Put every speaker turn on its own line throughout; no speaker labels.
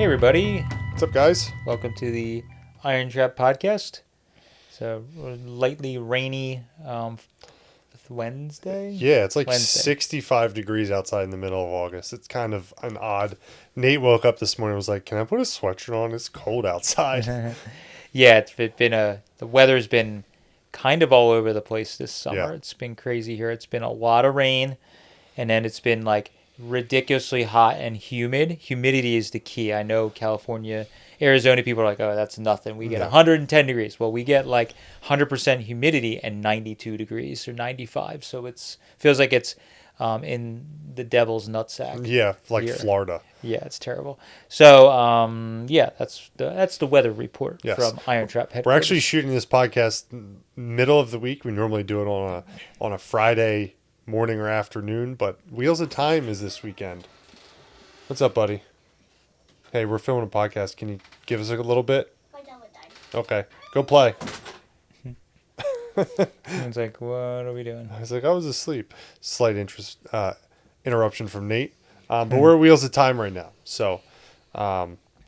Hey everybody,
What's up, guys?
welcome to the IronTrap podcast. It's a lightly rainy Wednesday.
Yeah, it's like
Wednesday.
65 degrees outside in the middle of August. It's kind of an odd. Nate woke up this morning and was like, "Can I put a sweatshirt on? It's cold outside."
Yeah, it's been the weather's been kind of all over the place this
Yeah.
summer. It's been crazy here. It's been a lot of rain, and then it's been like ridiculously hot and humid. Humidity is the key. I know California, Arizona people are like, oh, that's nothing. We get
Yeah.
110 degrees. Well, we get like 100% humidity and 92 degrees or 95. So it's feels like it's in the devil's nutsack
Yeah, like
here.
Florida.
Yeah, it's terrible. So yeah, that's the weather report
Yes.
from IronTrap headquarters.
We're actually shooting this podcast middle of the week. We normally do it on a Friday morning or afternoon, but Wheels of Time is this weekend. What's up, buddy? Hey, we're filming a podcast. Can you give us a little bit?
My dad would die.
Okay, go play.
It's like, what are we doing?
I was like, I was asleep. Slight interruption from Nate. But we're at Wheels of Time right now. So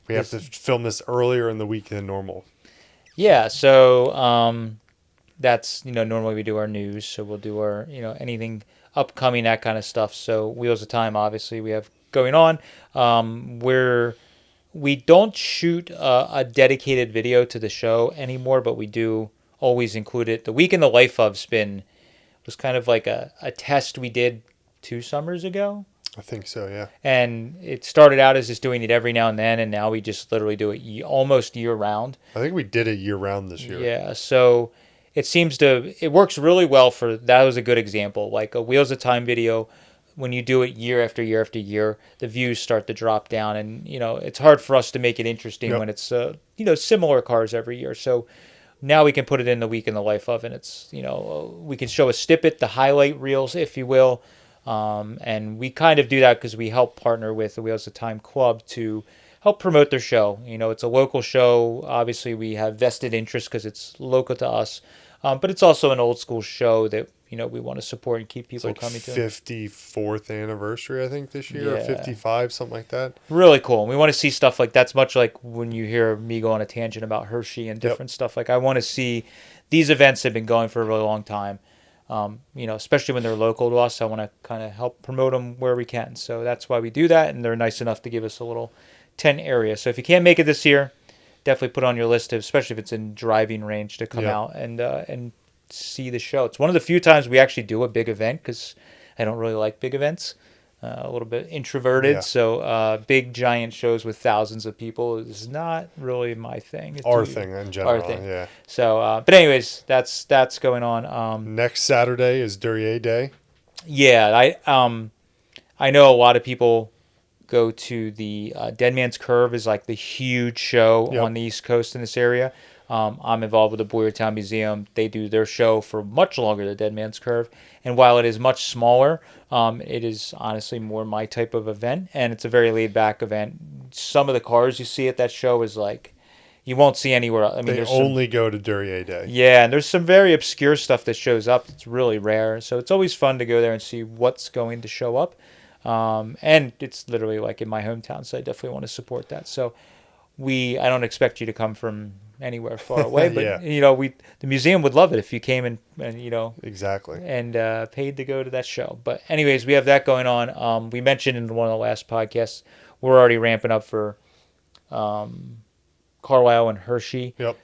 we have to film this earlier in the week than normal.
Yeah, so that's normally we do our news, so we'll do our anything upcoming, that kind of stuff. So Wheels of Time, obviously, we have going on. We don't shoot a dedicated video to the show anymore, but we do always include it. The Week in the Life of Spin was kind of like a test we did 2 summers ago.
I think so, yeah.
And it started out as just doing it every now and then, and now we just literally do it almost year round.
I think we did it year round this year.
Yeah, so it works really well for, that was a good example. Like a Wheels of Time video, when you do it year after year after year, the views start to drop down, and it's hard for us to make it interesting
Yep.
when it's similar cars every year. So now we can put it in the Week in the Life of, and it's we can show a snippet, the highlight reels, if you will. And we kind of do that because we help partner with the Wheels of Time Club to help promote their show. It's a local show. Obviously, we have vested interest because it's local to us. But it's also an old school show that, we want to support and keep
It's
people
like
coming to.
54th anniversary, I think, this year, or
Yeah.
55, something like that.
Really cool. And we want to see stuff like that's much like when you hear me go on a tangent about Hershey and different stuff. Like I want to see these events have been going for a really long time. Especially when they're local to us, I want to kind of help promote them where we can. So that's why we do that, and they're nice enough to give us a little tent area. So if you can't make it this year, definitely put on your list, especially if it's in driving range, to come out and see the show. It's one of the few times we actually do a big event because I don't really like big events. A little bit introverted,
Yeah.
So big giant shows with thousands of people is not really my thing. It's
Our thing in general,
Our thing.
yeah.
So, but anyways, that's going on.
Next Saturday is Duryea Day.
Yeah, I know a lot of people go to the Dead Man's Curve is like the huge show
Yep.
on the East Coast in this area. I'm involved with the Boyertown Museum. They do their show for much longer than Dead Man's Curve. And while it is much smaller, it is honestly more my type of event. And it's a very laid back event. Some of the cars you see at that show is like, you won't see anywhere else. I mean,
They
there's
only go to Duryea Day.
yeah, and there's some very obscure stuff that shows up. It's really rare. So it's always fun to go there and see what's going to show up. And it's literally like in my hometown, so I definitely want to support that. So I don't expect you to come from anywhere far away, but
Yeah.
the museum would love it if you came and
Exactly.
and paid to go to that show. But anyways, we have that going on. We mentioned in one of the last podcasts, we're already ramping up for Carlisle and Hershey.
Yep.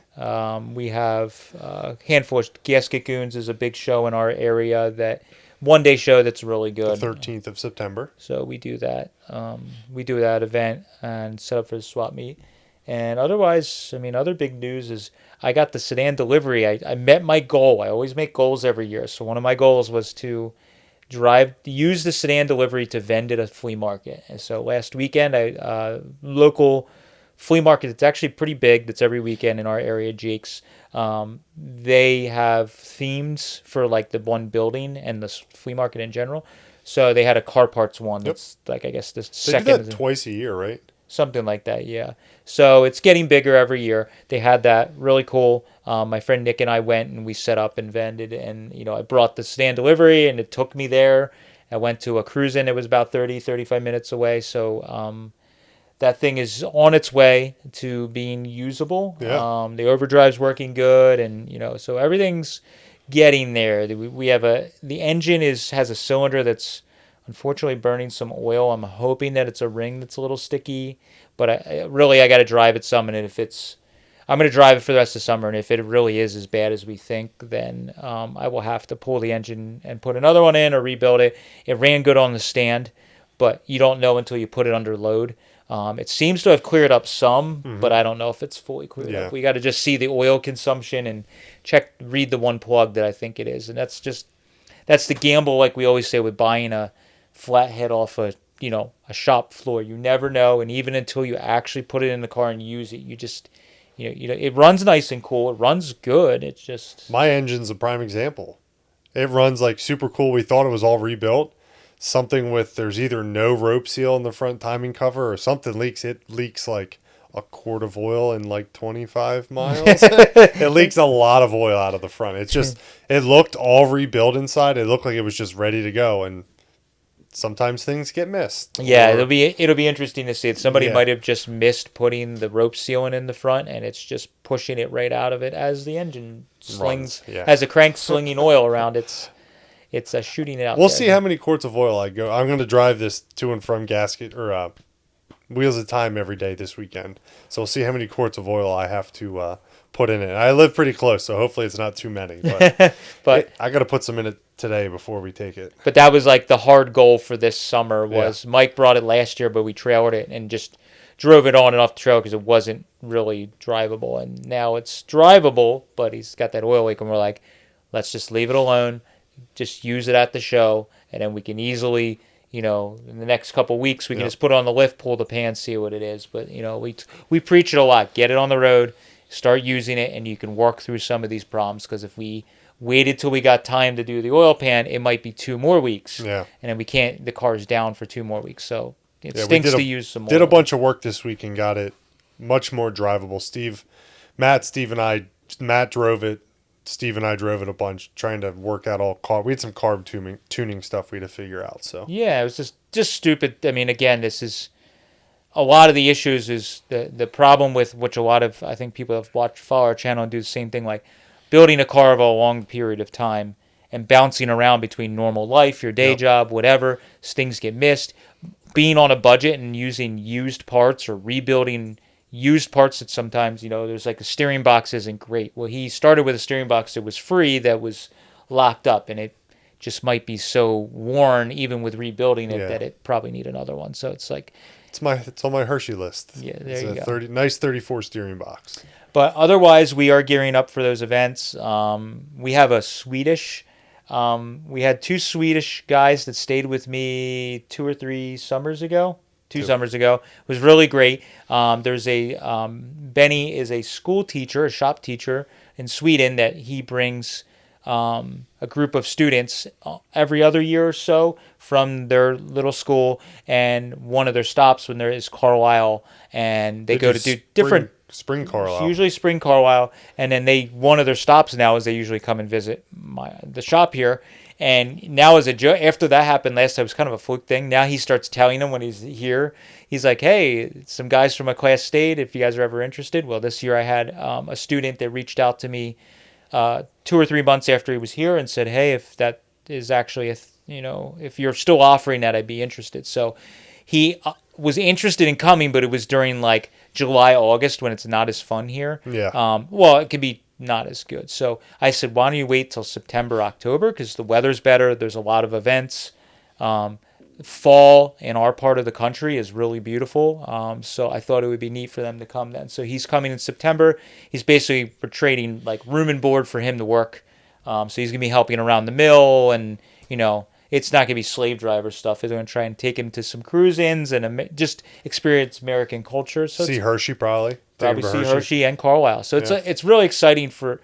We have a handful of Gasket Goons is a big show in our area, that one-day show that's really
The
good.
13th of September.
So we do that. We do that event and set up for the swap meet. And otherwise, I mean, other big news is I got the sedan delivery. I met my goal. I always make goals every year. So one of my goals was to use the sedan delivery to vend at a flea market. And so last weekend, local flea market that's actually pretty big, that's every weekend in our area, Jake's. They have themes for like the one building and the flea market in general. So they had a car parts one that's like, I guess, the
They
second.
do that twice a year, right?
Something like that, yeah. So it's getting bigger every year. They had that, really cool. My friend Nick and I went and we set up and vended, and I brought the sedan delivery and it took me there. I went to a cruise in. It was about 35 minutes away. So that thing is on its way to being usable.
Yeah.
The overdrive's working good, and so everything's getting there. We have the engine has a cylinder that's unfortunately burning some oil. I'm hoping that it's a ring that's a little sticky, but I got to drive it some, and I'm going to drive it for the rest of the summer, and if it really is as bad as we think, then I will have to pull the engine and put another one in or rebuild it. It ran good on the stand, but you don't know until you put it under load. It seems to have cleared up some, but I don't know if it's fully cleared up. We got to just see the oil consumption and read the one plug that I think it is, and that's the gamble, like we always say with buying a flathead off a shop floor. You never know, and even until you actually put it in the car and use it, you just it runs nice and cool. It runs good. It's just
My engine's a prime example. It runs like super cool. We thought it was all rebuilt. Something with there's either no rope seal in the front timing cover or something leaks. It leaks like a quart of oil in like 25 miles. It leaks a lot of oil out of the front. It looked all rebuilt inside. It looked like it was just ready to go, and sometimes things get missed.
Yeah, it'll be interesting to see. Somebody might have just missed putting the rope sealant in the front, and it's just pushing it right out of it as the engine slings, as a crank slinging oil around. It's shooting it out.
We'll see how many quarts of oil I go. I'm going to drive this to and from gasket or wheels of time every day this weekend. So we'll see how many quarts of oil I have to put in it. I live pretty close, so hopefully it's not too many. But I got to put some in it today before we take it.
But that was like the hard goal for this summer was Mike brought it last year, but we trailered it and just drove it on and off the trail because it wasn't really drivable. And now it's drivable, but he's got that oil leak, and we're like, let's just leave it alone. Just use it at the show, and then we can easily, in the next couple of weeks, we can just put it on the lift, pull the pan, see what it is. But, we preach it a lot. Get it on the road, start using it, and you can work through some of these problems. Because if we waited till we got time to do the oil pan, it might be 2 more weeks.
Yeah.
And then the car's down for 2 more weeks. So it stinks to use some more.
Did a bunch of work this week and got it much more drivable. Matt drove it. Steve and I drove it a bunch, trying to work out we had some carb tuning stuff we had to figure out. So
yeah, it was just stupid. I mean, again, this is a lot of the issues is the problem with which a lot of I think people have follow our channel and do the same thing, like building a car over a long period of time and bouncing around between normal life, your day job, whatever. Things get missed. Being on a budget and using used parts or rebuilding used parts that sometimes, there's like a steering box isn't great. Well, he started with a steering box that was free that was locked up, and it just might be so worn even with rebuilding it that it probably need another one. So it's like
it's on my Hershey list.
Yeah, there you go.
Nice 34 steering box.
But otherwise, we are gearing up for those events. We have we had 2 Swedish guys that stayed with me 2 or 3 summers ago. 2 summers ago. It was really great. There's Benny is a school teacher, a shop teacher in Sweden that he brings a group of students every other year or so from their little school, and one of their stops when there is Carlisle, and they go to do different
spring Carlisle.
Usually spring Carlisle, and then one of their stops now is they usually come and visit the shop here. And now as a joke, after that happened last time, it was kind of a fluke thing. Now he starts telling them when he's here, he's like, hey, some guys from my class stayed, if you guys are ever interested. Well, this year I had a student that reached out to me 2 or 3 months after he was here and said, hey, if that is actually, if you're still offering that, I'd be interested. So he was interested in coming, but it was during like July, August when it's not as fun here.
Yeah.
Well, it could be not as good. So I said, why don't you wait till September, October? Because the weather's better. There's a lot of events. Fall in our part of the country is really beautiful. So I thought it would be neat for them to come then. So he's coming in September. He's basically trading like room and board for him to work. So he's going to be helping around the mill, and, it's not going to be slave driver stuff. They're going to try and take him to some cruise-ins and just experience American culture. So
see Hershey probably.
Probably see Hershey and Carlisle. So it's really exciting for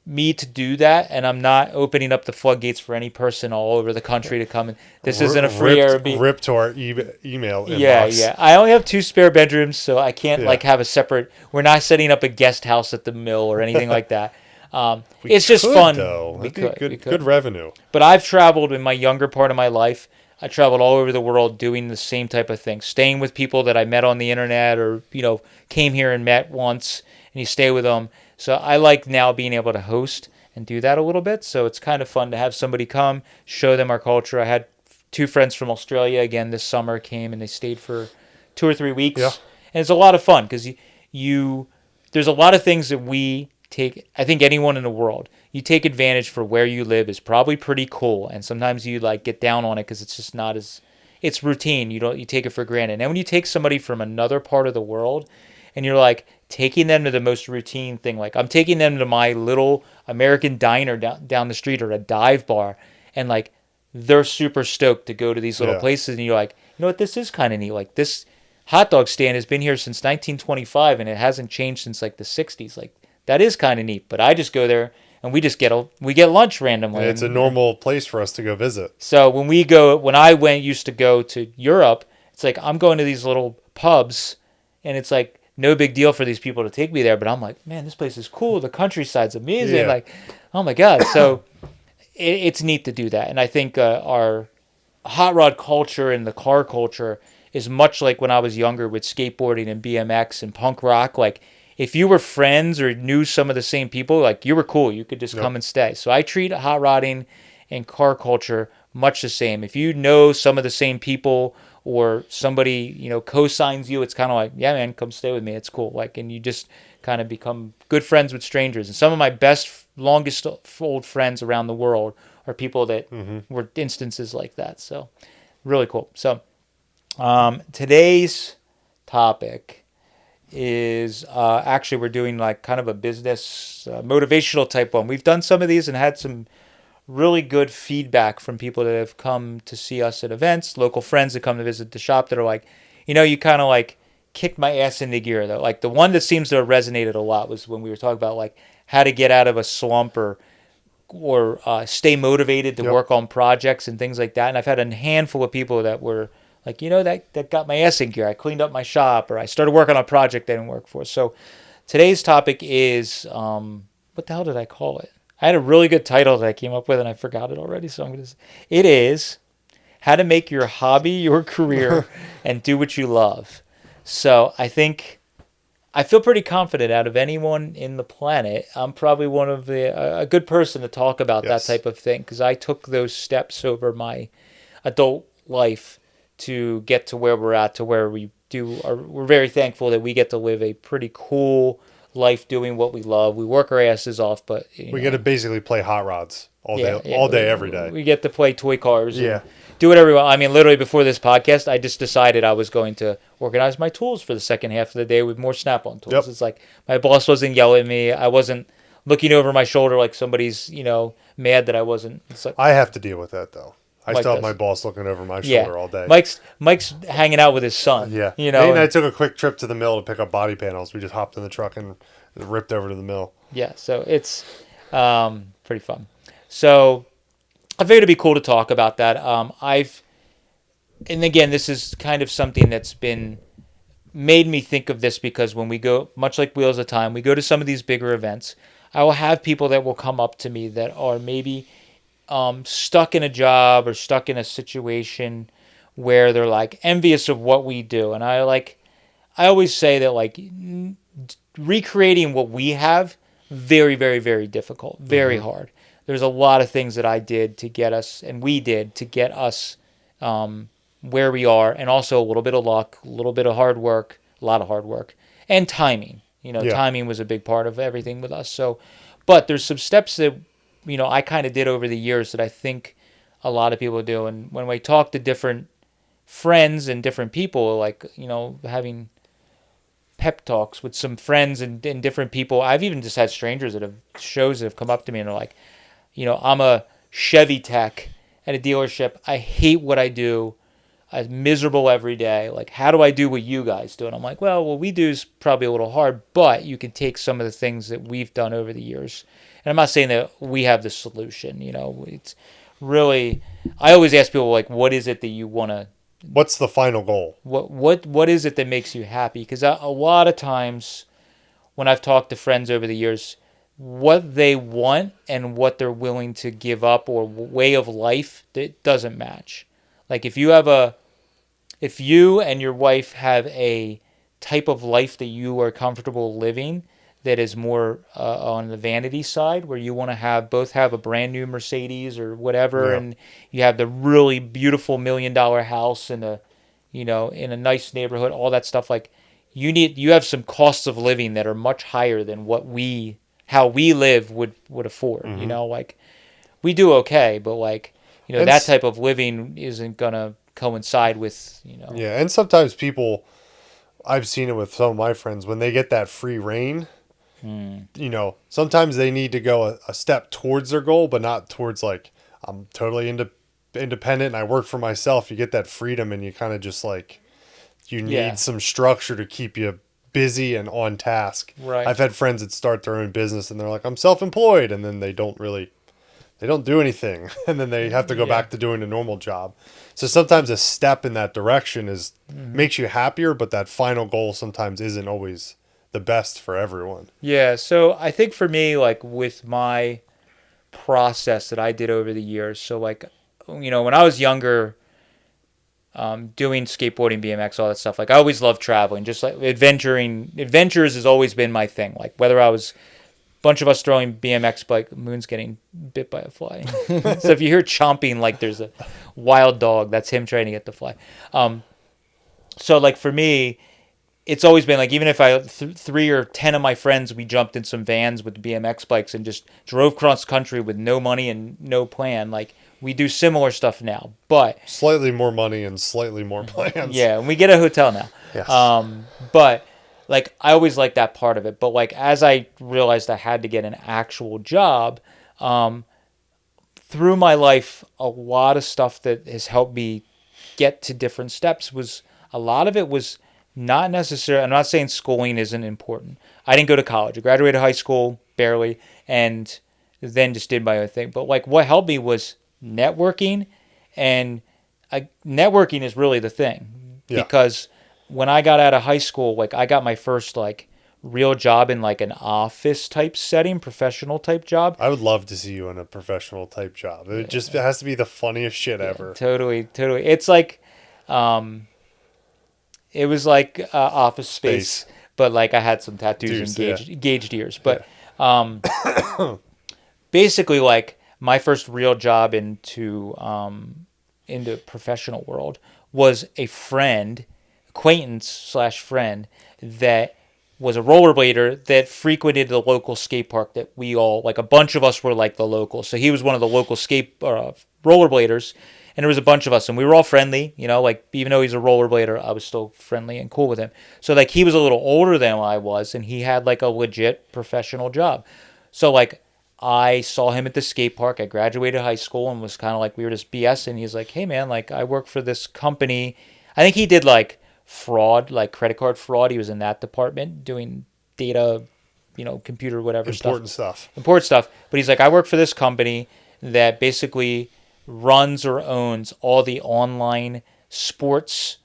me to do that, and I'm not opening up the floodgates for any person all over the country to come. And this isn't a free Airbnb.
Rip to our email inbox.
Yeah. I only have 2 spare bedrooms, so I can't have a separate. We're not setting up a guest house at the mill or anything like that. It's just fun.
Though. We could. Good revenue.
But I've traveled in my younger part of my life. I traveled all over the world doing the same type of thing, staying with people that I met on the internet or, came here and met once, and you stay with them. So I like now being able to host and do that a little bit. So it's kind of fun to have somebody come, show them our culture. I had two friends from Australia again this summer came and they stayed for 2 or 3 weeks.
Yeah.
And it's a lot of fun because you there's a lot of things that we take. I think anyone in the world, you take advantage for where you live is probably pretty cool, and sometimes you like get down on it because it's just not as it's routine. You take it for granted. And when you take somebody from another part of the world, and you're like taking them to the most routine thing, like I'm taking them to my little American diner down the street or a dive bar, and like they're super stoked to go to these little
Yeah.
places, and you're like, you know what, this is kind of neat. Like this hot dog stand has been here since 1925 and it hasn't changed since like the 60s. Like that is kind of neat. But I just go there and we get lunch randomly.
It's a normal place for us to go visit.
So when I used to go to Europe, it's like I'm going to these little pubs, and it's like no big deal for these people to take me there. But I'm like, man, this place is cool. The countryside's amazing.
Yeah.
Like, oh my god. So it's neat to do that, and I think our hot rod culture and the car culture is much like when I was younger with skateboarding and BMX and punk rock. Like, if you were friends or knew some of the same people, like you were cool. You could just
Yep.
come and stay. So I treat hot rodding and car culture much the same. If you know some of the same people or somebody, co-signs you, it's kind of like, yeah, man, come stay with me. It's cool. Like, and you just kind of become good friends with strangers. And some of my best, longest old friends around the world are people that were instances like that. So really cool. So today's topic is actually we're doing like kind of a business motivational type one. We've done some of these and had some really good feedback from people that have come to see us at events, local friends that come to visit the shop that are like, you kind of like kicked my ass into gear though. Like the one that seems to have resonated a lot was when we were talking about like how to get out of a slump or stay motivated to
Yep.
work on projects and things like that. And I've had a handful of people that were like, that got my ass in gear. I cleaned up my shop or I started working on a project I didn't work for. So today's topic is what the hell did I call it? I had a really good title that I came up with and I forgot it already. So it is how to make your hobby your career and do what you love. So I feel pretty confident out of anyone in the planet. I'm probably one of a good person to talk about
Yes.
that type of thing because I took those steps over my adult life to get to where we're at, to where we're very thankful that we get to live a pretty cool life doing what we love. We work our asses off, but
We get to basically play hot rods all day,
yeah,
all day, every day.
We get to play toy cars
Yeah.
and do whatever we want. I mean, literally before this podcast, I just decided I was going to organize my tools for the second half of the day with more Snap-on tools.
Yep.
It's like my boss wasn't yelling at me. I wasn't looking over my shoulder like somebody's, mad that I wasn't. It's like,
I have to deal with that though. I
Mike
still have
does.
my boss looking over my
yeah,
shoulder all day.
Mike's hanging out with his son.
Yeah.
you
Nate and I
and-
took a quick trip to the mill to pick up body panels. We just hopped in the truck and ripped over to the mill.
Yeah, so it's pretty fun. So I figured it'd be cool to talk about that. And again, this is kind of something that's been made me think of this because when we go, much like Wheels of Time, we go to some of these bigger events. I will have people that will come up to me that are maybe stuck in a job or stuck in a situation where they're like envious of what we do, and I always say that like recreating what we have, very, very, very difficult, very hard. There's a lot of things that I did to get us, and we did to get us where we are, and also a little bit of luck, a little bit of hard work, a lot of hard work, and timing.
Yeah.
Timing was a big part of everything with us. So, but there's some steps that I kind of did over the years that I think a lot of people do, and when we talk to different friends and different people, like having pep talks with some friends and different people. I've even just had strangers that have shows that have come up to me and are like, I'm a Chevy tech at a dealership. I hate what I do. I'm miserable every day. Like, how do I do what you guys do? And I'm like, well, what we do is probably a little hard, but you can take some of the things that we've done over the years. And I'm not saying that we have the solution. It's really, I always ask people like, what is it that you want to
What's the final goal?
what is it that makes you happy? Because a lot of times when I've talked to friends over the years, what they want and what they're willing to give up or way of life, that doesn't match. Like if you and your wife have a type of life that you are comfortable living that is more on the vanity side, where you want to have both have a brand new Mercedes or whatever,
Yeah.
and you have the really beautiful $1 million house in a, in a nice neighborhood, all that stuff. Like you have some costs of living that are much higher than how we live would afford.
Hmm.
Like we do okay, but like
And
that type of living isn't gonna coincide with.
yeah, and sometimes people, I've seen it with some of my friends when they get that free reign.
Hmm.
Sometimes they need to go a step towards their goal, but not towards like I'm totally independent and I work for myself. You get that freedom, and you kind of just like you
Yeah.
need some structure to keep you busy and on task.
Right.
I've had friends that start their own business and they're like, I'm self-employed, and then they don't do anything, and then they have to go
Yeah.
back to doing a normal job. So sometimes a step in that direction is
Hmm.
makes you happier, but that final goal sometimes isn't always the best for everyone.
Yeah. So I think for me, like with my process that I did over the years, so like, when I was younger, doing skateboarding, BMX, all that stuff. Like I always loved traveling, just like adventuring. Adventures has always been my thing. Like whether I was bunch of us throwing BMX bike, Moon's getting bit by a fly. So if you hear chomping, like there's a wild dog, that's him trying to get the fly. Um, so like for me, it's always been like even if I 3 or 10 of my friends, we jumped in some vans with BMX bikes and just drove cross country with no money and no plan. Like we do similar stuff now, but
Slightly more money and slightly more plans.
yeah, and we get a hotel now.
Yes.
But like I always liked that part of it. But like as I realized I had to get an actual job, um, through my life, a lot of stuff that has helped me get to different steps was a lot of it was not necessary. I'm not saying schooling isn't important. I didn't go to college. I graduated high school barely, and then just did my own thing. But like what helped me was networking, and networking is really the thing
Yeah.
because when I got out of high school, like I got my first like real job in like an office type setting, professional type job.
I would love to see you in a professional type job. It has to be the funniest shit
Yeah,
ever.
totally, totally. It's like, um, it was like Office Space,
Space.
but like I had some tattoos and
Dudes, yeah.
gauged ears.
Yeah.
But um, basically, like my first real job into professional world was a friend, acquaintance slash friend that was a rollerblader that frequented the local skate park that we all like a bunch of us were like the locals. So he was one of the local rollerbladers, and there was a bunch of us, and we were all friendly. Like even though he's a rollerblader, I was still friendly and cool with him. So like he was a little older than I was, and he had like a legit professional job. So like I saw him at the skate park. I graduated high school and was kind of like we were just BSing. He's like, "Hey man, like I work for this company." I think he did like fraud, like credit card fraud. He was in that department doing data, computer whatever stuff,
Important stuff.
important stuff. But he's like, "I work for this company that basically runs or owns all the online sports,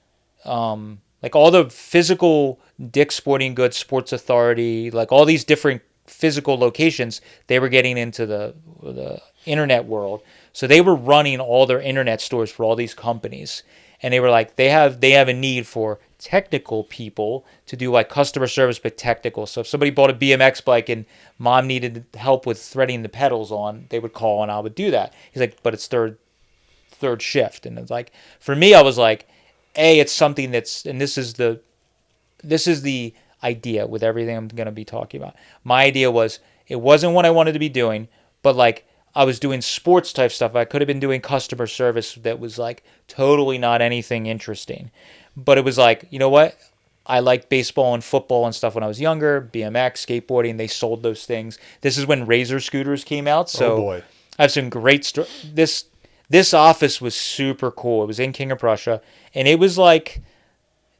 like all the physical Dick's Sporting Goods, Sports Authority, like all these different physical locations. They were getting into the internet world, so they were running all their internet stores for all these companies, and they were like they have a need for technical people to do like customer service but technical. So if somebody bought a BMX bike and mom needed help with threading the pedals on, they would call and I would do that. He's like, but it's third shift, and it's like for me, I was like, it's something that's, and this is the idea with everything I'm going to be talking about. My idea was it wasn't what I wanted to be doing, but like I was doing sports type stuff. I could have been doing customer service that was like totally not anything interesting. But it was like, you know what? I liked baseball and football and stuff when I was younger, BMX, skateboarding. They sold those things. This is when Razor scooters came out.
Oh
So
boy.
I have some great this office was super cool. It was in King of Prussia, and it was like,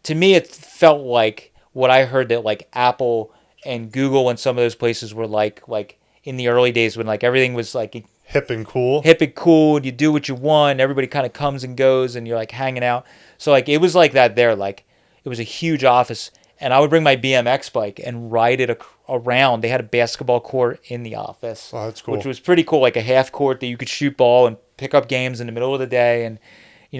to me it felt like what I heard that like Apple and Google and some of those places were like in the early days when like everything was like
Hip and cool.
hip and cool and you do what you want. Everybody kind of comes and goes and you're like hanging out. So like it was like that there. Like it was a huge office, and I would bring my BMX bike and ride it around. They had a basketball court in the office,
Oh, that's cool.
which was pretty cool. Like a half court that you could shoot ball and pick up games in the middle of the day, and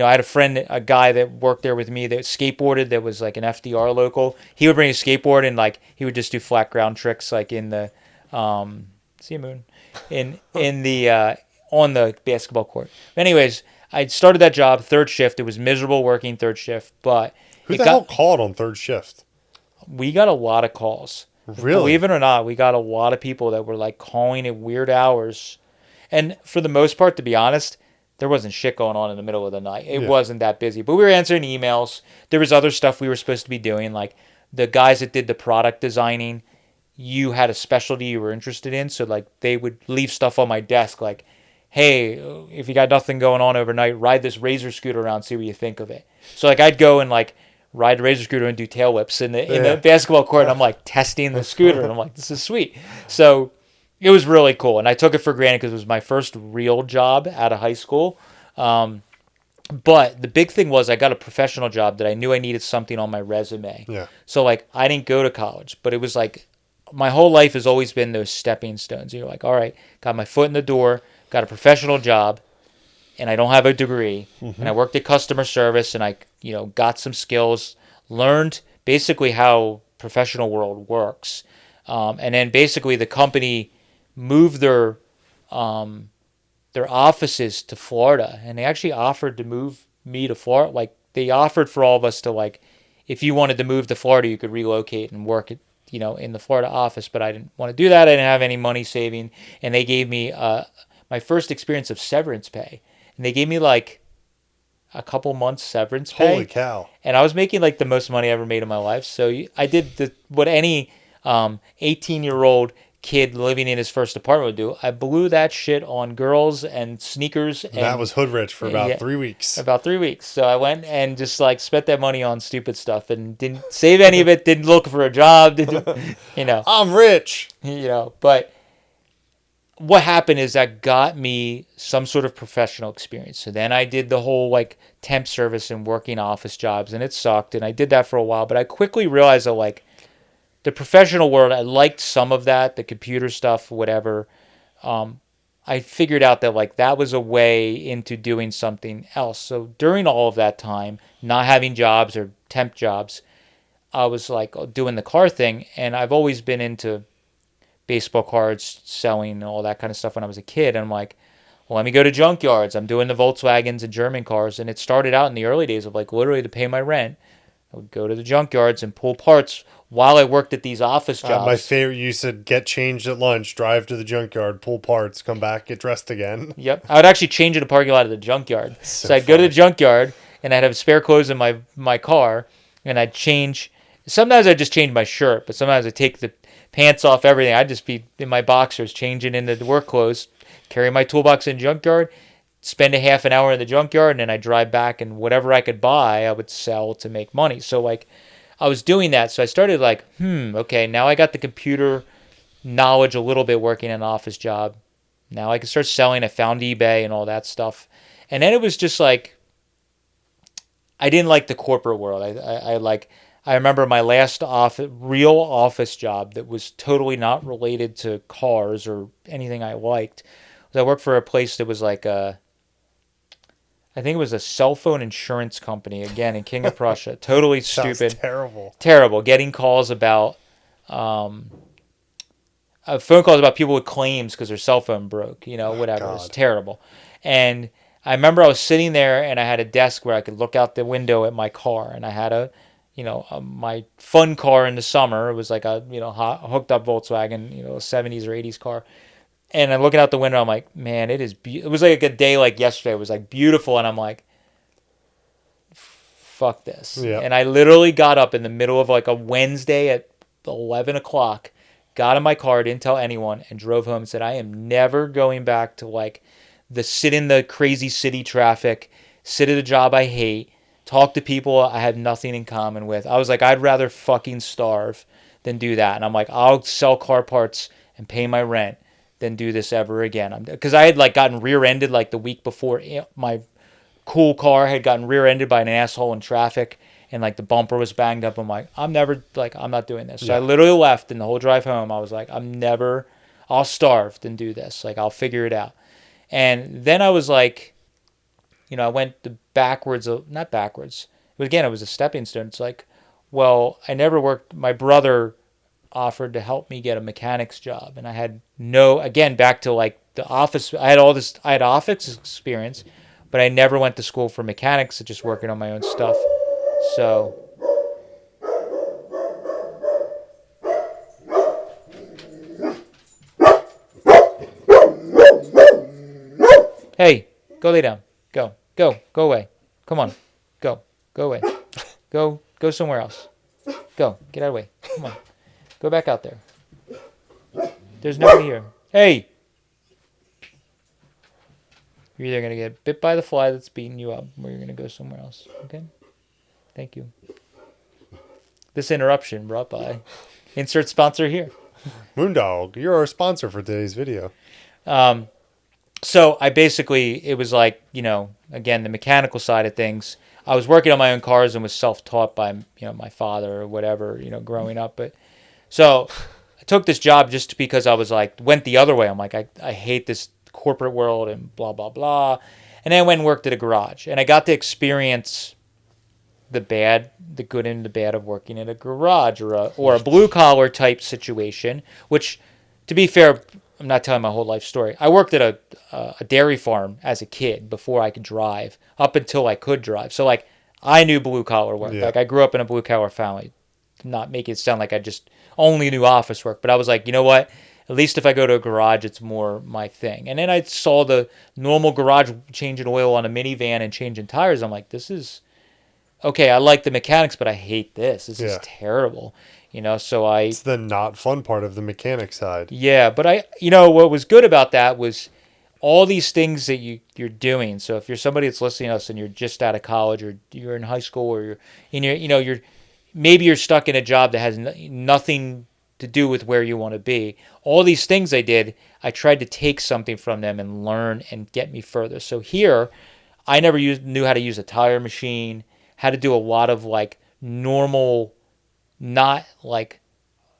I had a friend, a guy that worked there with me that skateboarded, that was like an FDR local. He would bring a skateboard and like he would just do flat ground tricks like in the see a moon in the on the basketball court. Anyways, I started that job third shift. It was miserable working third shift, but
Who
it
the hell
got
called on third shift?
we got a lot of calls. Believe
Really?
it or not, we got a lot of people that were like calling at weird hours. And for the most part, to be honest, there wasn't shit going on in the middle of the night. It
Yeah.
wasn't that busy. But we were answering emails. There was other stuff we were supposed to be doing. Like the guys that did the product designing, you had a specialty you were interested in. So like they would leave stuff on my desk like, hey, if you got nothing going on overnight, ride this razor scooter around, see what you think of it. So like I'd go and like ride the razor scooter and do tail whips in the basketball court, and I'm like testing the scooter, and I'm like, this is sweet. So it was really cool, and I took it for granted because it was my first real job out of high school. But the big thing was I got a professional job that I knew I needed something on my resume.
Yeah.
So like I didn't go to college, but it was like my whole life has always been those stepping stones. You're like, all right, got my foot in the door, got a professional job, and I don't have a degree, and I worked at customer service, and I, got some skills, learned basically how professional world works, and then basically the company moved their offices to Florida, and they actually offered to move me to Florida. Like they offered for all of us to like, if you wanted to move to Florida, you could relocate and work at in the Florida office, but I didn't want to do that. I didn't have any money saving, and they gave me my first experience of severance pay. And they gave me like a couple months severance pay.
Holy cow.
And I was making like the most money I ever made in my life. So I did what any 18-year-old kid living in his first apartment would do. I blew that shit on girls and sneakers. And
that was hood rich for about
yeah,
3 weeks.
About 3 weeks. So I went and just like spent that money on stupid stuff and didn't save any of it. Didn't look for a job.
I'm rich.
But what happened is that got me some sort of professional experience. So then I did the whole like temp service and working office jobs, and it sucked. And I did that for a while, but I quickly realized that like the professional world, I liked some of that, the computer stuff, whatever. I figured out that like that was a way into doing something else. So during all of that time, not having jobs or temp jobs, I was like doing the car thing, and I've always been into baseball cards, selling, and all that kind of stuff when I was a kid. And I'm like, well, let me go to junkyards. I'm doing the Volkswagens and German cars. And it started out in the early days of like literally to pay my rent. I would go to the junkyards and pull parts while I worked at these office jobs.
My favorite, you said get changed at lunch, drive to the junkyard, pull parts, come back, get dressed again.
Yep. I would actually change in the parking lot of the junkyard. So I'd go to the junkyard and I'd have spare clothes in my car, and I'd change. Sometimes I'd just change my shirt, but sometimes I'd take the pants off, everything. I'd just be in my boxers, changing into the work clothes, carry my toolbox in the junkyard, spend a half an hour in the junkyard, and then I'd drive back, and whatever I could buy, I would sell to make money. So, like, I was doing that. So I started like, okay, now I got the computer knowledge a little bit working an office job. Now I can start selling. I found eBay and all that stuff. And then it was just like, I didn't like the corporate world. I remember my last real office job that was totally not related to cars or anything I liked. I worked for a place that was like I think it was a cell phone insurance company, again, in King of Prussia. Totally
Sounds
stupid.
terrible.
Terrible. Getting calls about, phone calls about people with claims because their cell phone broke, whatever.
God.
It was terrible. And I remember I was sitting there and I had a desk where I could look out the window at my car, and I had my fun car in the summer. It was like a, hooked up Volkswagen, a 70s or 80s car. And I'm looking out the window. I'm like, man, it is. It was like a day like yesterday. It was like beautiful, and I'm like, fuck this.
Yeah.
And I literally got up in the middle of like a Wednesday at 11 o'clock, got in my car, didn't tell anyone, and drove home and said, I am never going back to like sit in the crazy city traffic, sit at a job I hate, talk to people I have nothing in common with. I was like, I'd rather fucking starve than do that. And I'm like, I'll sell car parts and pay my rent than do this ever again. Because I had like gotten rear-ended like the week before. My cool car had gotten rear-ended by an asshole in traffic, and like the bumper was banged up. I'm like, I'm not doing this. So I literally left, and the whole drive home I was like, I'll starve than do this. Like, I'll figure it out. And then I was like, I went the backwards of not backwards, but again, it was a stepping stone. It's like, well, I never worked. My brother offered to help me get a mechanic's job, and I had no. Again, back to like the office. I had all this. I had office experience, but I never went to school for mechanics. Just working on my own stuff. So hey, go lay down. Go away. Come on, go away. Go somewhere else. Go, get out of the way. Come on, go back out there. There's nobody here. Hey, you're either gonna get bit by the fly that's beating you up, or you're gonna go somewhere else. Okay? Thank you. This interruption brought by insert sponsor here.
Moondog, you're our sponsor for today's video.
So I basically, it was like, again, the mechanical side of things. I was working on my own cars and was self-taught by, my father or whatever, growing up. But so I took this job just because I was like, went the other way. I'm like, I hate this corporate world and blah, blah, blah. And then I went and worked at a garage. And I got to experience the bad, the good and the bad of working in a garage or a blue collar type situation, which, to be fair, I'm not telling my whole life story. I worked at a dairy farm as a kid before I could drive, up until I could drive. So, like, I knew blue collar work.
Yeah.
Like, I grew up in a blue collar family. Not make it sound like I just only knew office work, but I was like, you know what? At least if I go to a garage, it's more my thing. And then I saw the normal garage changing oil on a minivan and changing tires. I'm like, this is okay. I like the mechanics, but I hate this. This is terrible. So
It's the not fun part of the mechanic side.
yeah, but what was good about that was all these things that you're doing. So if you're somebody that's listening to us and you're just out of college or you're in high school or you're in your, maybe you're stuck in a job that has nothing to do with where you want to be. All these things I did, I tried to take something from them and learn and get me further. So here, I never knew how to use a tire machine, how to do a lot of like normal, not like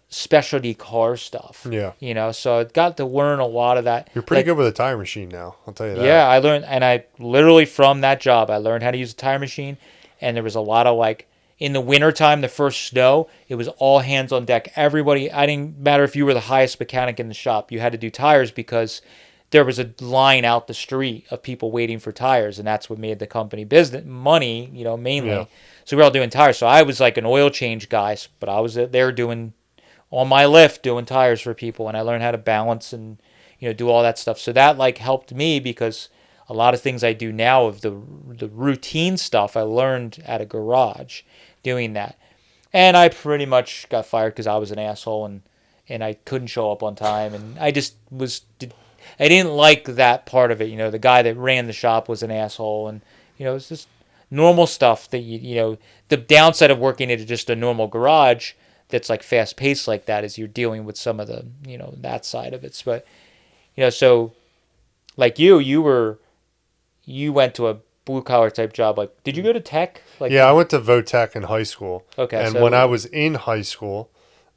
specialty car stuff.
Yeah.
So I got to learn a lot of that.
You're pretty
Like,
good with a tire machine now. I'll tell you that.
yeah, I learned, and I literally from that job, I learned how to use a tire machine. And there was a lot of like, in the wintertime, the first snow, it was all hands on deck. Everybody, I didn't matter if you were the highest mechanic in the shop, you had to do tires because there was a line out the street of people waiting for tires. And that's what made the company business money, mainly.
Yeah.
So we were all doing tires. So I was like an oil change guy, but I was there doing on my lift doing tires for people, and I learned how to balance and do all that stuff. So that like helped me because a lot of things I do now of the routine stuff I learned at a garage doing that. And I pretty much got fired because I was an asshole and I couldn't show up on time, and I just I didn't like that part of it. The guy that ran the shop was an asshole, and it's just normal stuff that the downside of working at just a normal garage that's like fast paced like that is you're dealing with some of the that side of it. But so like you went to a blue collar type job. Like, did you go to tech? Like,
Yeah, I went to Votech in high school.
Okay,
And
so
when I was in high school,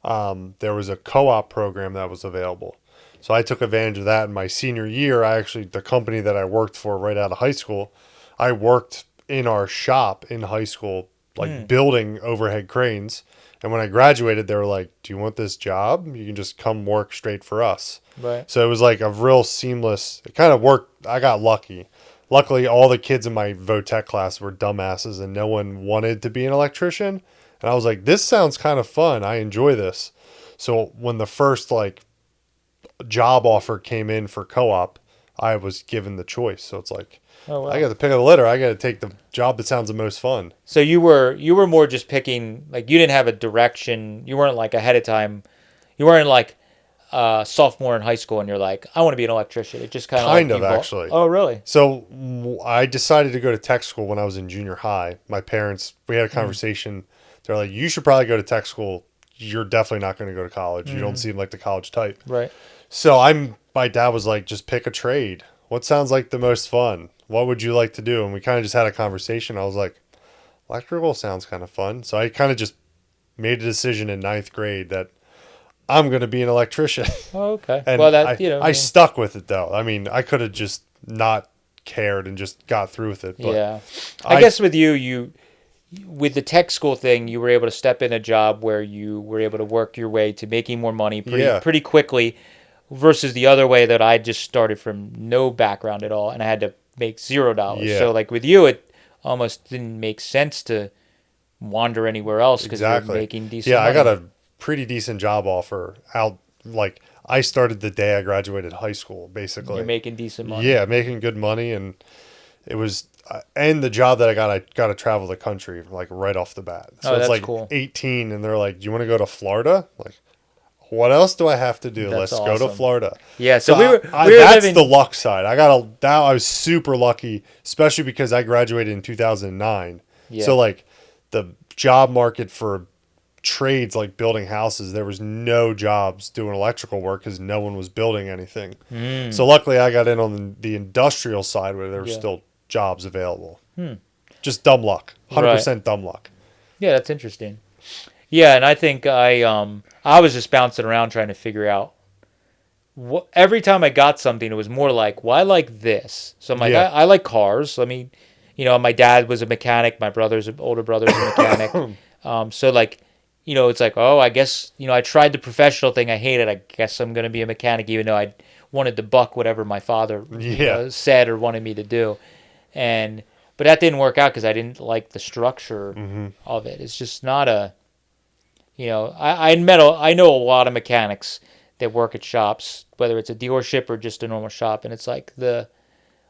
there was a co-op program that was available. So I took advantage of that in my senior year. The company that I worked for right out of high school, I worked in our shop in high school, like building overhead cranes. And when I graduated, they were like, do you want this job? You can just come work straight for us.
right.
So it was like a real seamless, it kind of worked. I got lucky. Luckily, all the kids in my Votech class were dumbasses and no one wanted to be an electrician. And I was like, this sounds kind of fun. I enjoy this. So when the first like job offer came in for co-op, I was given the choice. So it's like,
Oh, wow.
I got the pick of the litter. I got to take the job that sounds the most fun.
So you were more just picking, like, you didn't have a direction. You weren't like ahead of time. You weren't like sophomore in high school and you're like, I want to be an electrician. It just kind of
Actually.
Oh, really?
So I decided to go to tech school when I was in junior high. My parents, we had a conversation. They're like, you should probably go to tech school. You're definitely not going to go to college. You don't seem like the college type.
Right.
So my dad was like, just pick a trade. What sounds like the most fun? What would you like to do? And we kind of just had a conversation. I was like, electrical sounds kind of fun. So I kind of just made a decision in ninth grade that I'm going to be an electrician.
Oh, okay.
And
Well, that
I stuck with it though. I mean, I could have just not cared and just got through with it. But
Yeah. I guess with you with the tech school thing, you were able to step in a job where you were able to work your way to making more money
yeah,
pretty quickly versus the other way that I just started from no background at all and I had to make $0.
yeah,
So like with you, it almost didn't make sense to wander anywhere else because you're
exactly.
making decent
Yeah, I got
money.
a pretty decent job offer out. Like I started the day I graduated high school,
You're
basically.
making decent money.
Yeah, making good money, and it was, and the job that I got to travel the country like right off the bat. So
Oh,
it's
that's
like
cool.
18, and they're like, "Do you want to go to Florida?" Like, what else do I have to do?
That's
Let's go to
awesome.
Florida.
Yeah, so
So
we were
that's the
living.
luck side. I was super lucky, especially because I graduated in 2009. So
Yeah.
like the job market for trades like building houses, there was no jobs doing electrical work because no one was building anything.
Mm,
So luckily, I got in on the industrial side where there were
yeah.
still jobs available.
Hmm.
Just dumb luck,
Right.
100% dumb luck.
Yeah, that's interesting. Yeah, and I think I was just bouncing around trying to figure out every time I got something, it was more like, well, I like this. So I'm like,
Yeah,
I like cars. Let me, my dad was a mechanic. My older brother's a mechanic. So like, it's like, oh, I guess, I tried the professional thing. I hated. I guess I'm gonna be a mechanic, even though I wanted to buck whatever my father
yeah,
said or wanted me to do. And but that didn't work out because I didn't like the structure
hmm
of it. It's just not a, I know a lot of mechanics that work at shops, whether it's a dealership or just a normal shop, and it's like a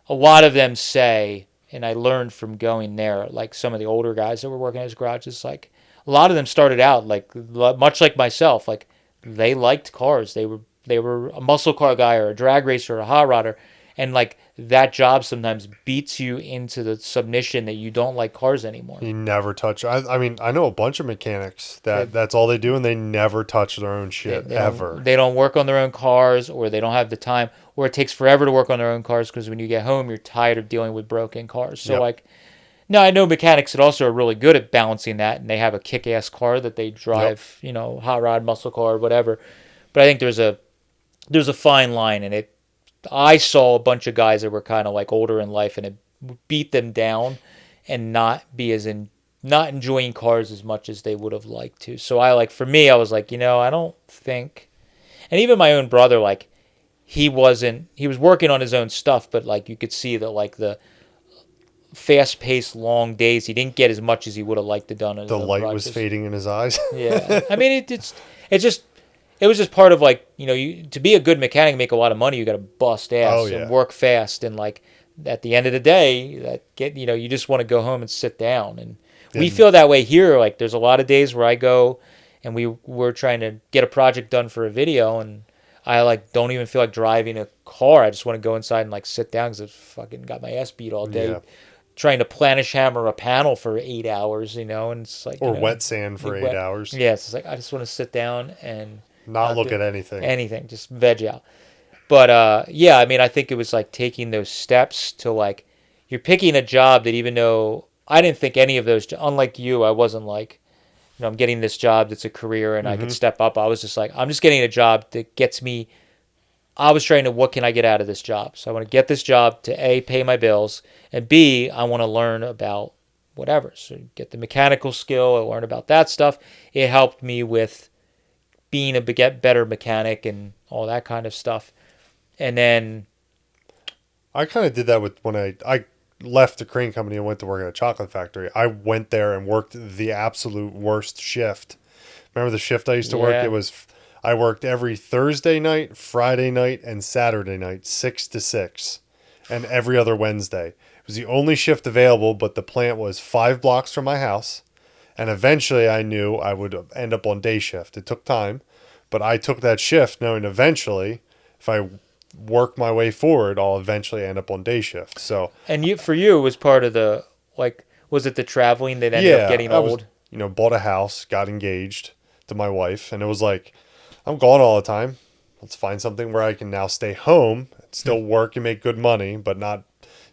lot of them say, and I learned from going there, like some of the older guys that were working at his garages, like a lot of them started out like much like myself, like they liked cars. They were a muscle car guy or a drag racer or a hot rodder, and like that job sometimes beats you into the submission that you don't like cars anymore.
you never touch. I mean, I know a bunch of mechanics
They
that that's all they do, and they never touch their own
They,
shit
they don't
ever.
they don't work on their own cars or they don't have the time or it takes forever to work on their own cars because when you get home you're tired of dealing with broken cars. So
Yep.
like no, I know mechanics that also are really good at balancing that and they have a kick-ass car that they
Yep.
drive, hot rod, muscle car, whatever. But I think there's a fine line and it I saw a bunch of guys that were kind of like older in life and it beat them down and not enjoying cars as much as they would have liked to. So for me I was like, I don't think and even my own brother, like, he was working on his own stuff, but like you could see that like the fast paced long days, he didn't get as much as he would have liked to done on his
The
own
light was
projects.
fading in his eyes.
Yeah. I mean, it's just, it was just part of like, to be a good mechanic and make a lot of money, you got to bust
Oh
ass and
yeah.
work fast. And like at the end of the day, you just want to go home and sit down. And we
And
feel that way here. Like there's a lot of days where I go and we're trying to get a project done for a video and I like don't even feel like driving a car. I just want to go inside and like sit down because I've fucking got my ass beat all day
yeah.
trying to planish hammer a panel for 8 hours, and it's like,
Or wet sand for 8 hours.
yeah, it's like I just want to sit down and
Not
not
look
do
at anything.
anything, just veg out. But yeah, I mean, I think it was like taking those steps to like you're picking a job that even though I didn't think any of those, unlike you, I wasn't like, I'm getting this job that's a career and I could
hmm
step up. I was just like, I'm just getting a job that gets me. I was trying to, what can I get out of this job? So I want to get this job to A, pay my bills, and B, I want to learn about whatever. So get the mechanical skill, I learn about that stuff. It helped me with being a get better mechanic and all that kind of stuff. And then,
I kind of did that with when I left the crane company and went to work at a chocolate factory. I went there and worked the absolute worst shift. Remember the shift I used to work?
yeah,
I worked every Thursday night, Friday night, and Saturday night, 6 to 6, and every other Wednesday. It was the only shift available, but the plant was 5 blocks from my house. And eventually I knew I would end up on day shift. It took time, but I took that shift knowing eventually if I work my way forward, I'll eventually end up on day shift. So,
and for you, it was part of the, like, was it the traveling that ended up
yeah,
getting
I was,
old?
bought a house, got engaged to my wife, and it was like, I'm gone all the time. Let's find something where I can now stay home, still work and make good money, but not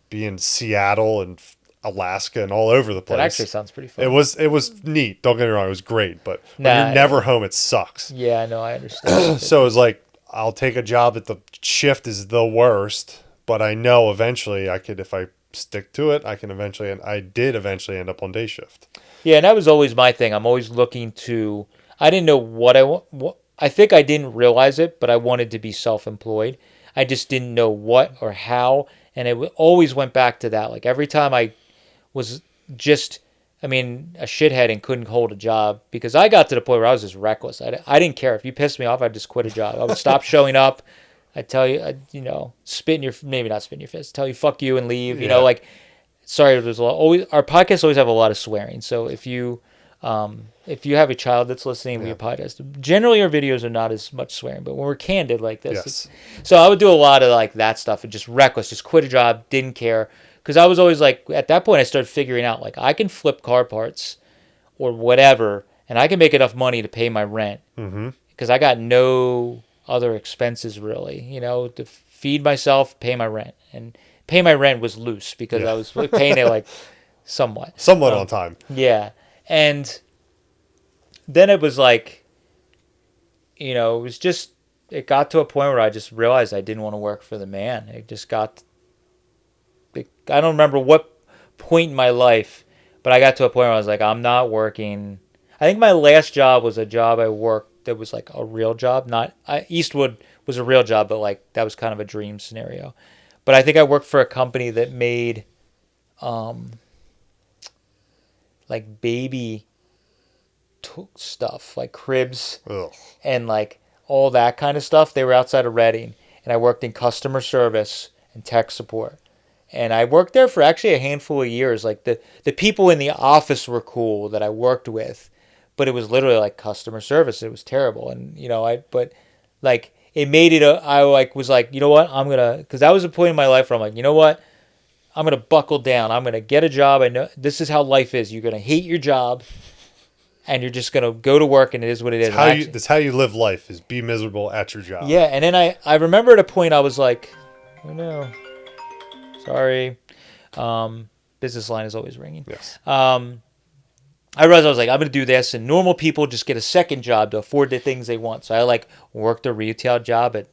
be in Seattle and Alaska and all over the
That actually
place.
sounds pretty
It
fun.
was it was neat. Don't get me wrong, it was great, but when you're
Nah,
never home, it sucks.
yeah, I know, I understand.
So it was like I'll take a job that the shift is the worst, but I know eventually I could, if I stick to it, I can eventually, and I did eventually end up on day shift.
Yeah, and that was always my thing. I'm always looking to. I didn't know what I want. I think I didn't realize it, but I wanted to be self-employed. I just didn't know what or how, and it always went back to that. Like every time I was just, I mean, a shithead and couldn't hold a job because I got to the point where I was just reckless. I didn't care if you pissed me off. I'd just quit a job. I would stop showing up. I'd tell you, spit in your, maybe not spit in your fist, tell you fuck you and leave.
Yeah.
Like sorry, there's a lot. Always, our podcasts always have a lot of swearing. So if you have a child that's listening to your podcast, generally our videos are not as much swearing. But when we're candid like this,
Yes.
so I would do a lot of like that stuff and just reckless, just quit a job, didn't care, because I was always like at that point I started figuring out like I can flip car parts or whatever, and I can make enough money to pay my rent
Mm-hmm.
because I got no other expenses really, to feed myself, pay my rent, and pay my rent was loose because
Yeah.
I was paying it like somewhat.
Somewhat on time.
Yeah, and then it was like, it was just it got to a point where I just realized I didn't want to work for the man. It just got. I don't remember what point in my life, but I got to a point where I was like, I'm not working. I think my last job was a job I worked that was like a real job. Not Eastwood was a real job, but like that was kind of a dream scenario. But I think I worked for a company that made, like baby stuff, like cribs
Ugh.
and like all that kind of stuff. They were outside of Reading, and I worked in customer service and tech support. And I worked there for actually a handful of years. Like the people in the office were cool that I worked with, but it was literally like customer service. It was terrible. And but like it made it. I like was like, you know what? I'm gonna, because that was a point in my life where I'm like, you know what? I'm gonna buckle down. I'm gonna get a job. I know this is how life is. You're gonna hate your job, and you're just gonna go to work, and it is what it is.
That's how you live life, is be miserable at your job.
Yeah, and then I remember at a point I was like, oh no. Sorry. Business line is always ringing.
Yes.
I realized I was like, I'm going to do this. And normal people just get a second job to afford the things they want. So I like worked a retail job at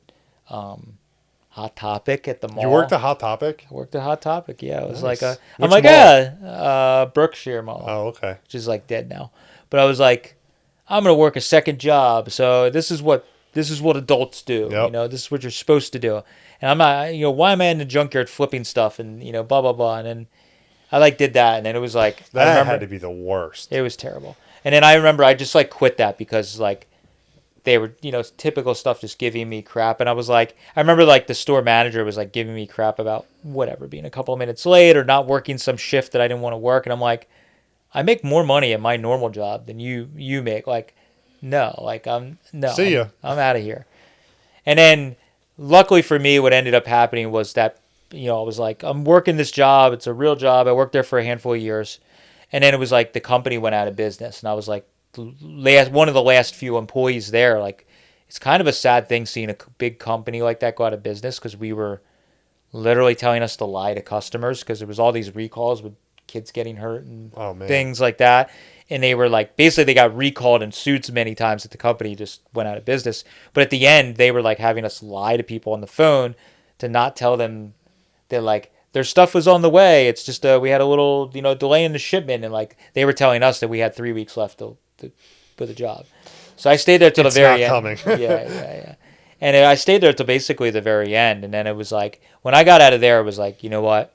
Hot Topic at the mall.
You worked at Hot Topic?
I worked at Hot Topic. Yeah. It was
Nice.
like
Which
I'm like,
mall?
yeah, Berkshire Mall,
Oh, okay.
which is like dead now. But I was like, I'm going to work a second job. So this is what adults do.
Yep.
This is what you're supposed to do. And I'm not, why am I in the junkyard flipping stuff and, blah, blah, blah. And then I like did that. And then it was like,
That had to be the worst.
it was terrible. And then I remember I just like quit that because like they were, typical stuff just giving me crap. And I was like, I remember like the store manager was like giving me crap about whatever, being a couple of minutes late or not working some shift that I didn't want to work. And I'm like, I make more money at my normal job than you make. Like, no, like
See ya.
I'm out of here. And then luckily for me, what ended up happening was that, I was like, I'm working this job. It's a real job. I worked there for a handful of years. And then it was like the company went out of business. And I was like, one of the last few employees there. Like, it's kind of a sad thing seeing a big company like that go out of business because we were literally telling us to lie to customers because there was all these recalls with kids getting hurt and things like that. And they were like, basically they got recalled and sued so many times that the company just went out of business. But at the end, they were like having us lie to people on the phone to not tell them that like their stuff was on the way. It's just we had a little, delay in the shipment. And like they were telling us that we had 3 weeks left for the job. So I stayed there till the very end.
Coming.
Yeah. And I stayed there till basically the very end. And then it was like, when I got out of there, it was like, you know what?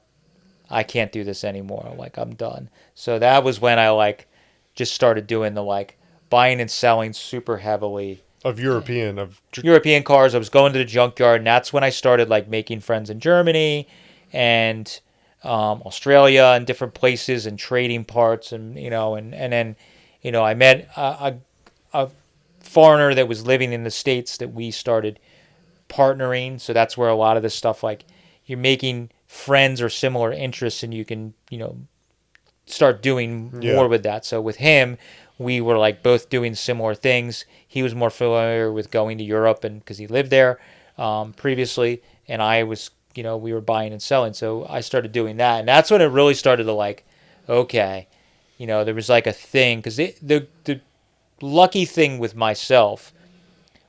I can't do this anymore. Like, I'm done. So that was when I like just started doing the like buying and selling super heavily
Of European
cars. I was going to the junkyard, and that's when I started like making friends in Germany and Australia and different places and trading parts and then I met a foreigner that was living in the States that we started partnering. So that's where a lot of this stuff, like you're making friends or similar interests and you can, start doing more with that. So with him, we were like both doing similar things. He was more familiar with going to Europe and because he lived there previously, and I was, we were buying and selling. So I started doing that, and that's when it really started to like, okay, there was like a thing because the lucky thing with myself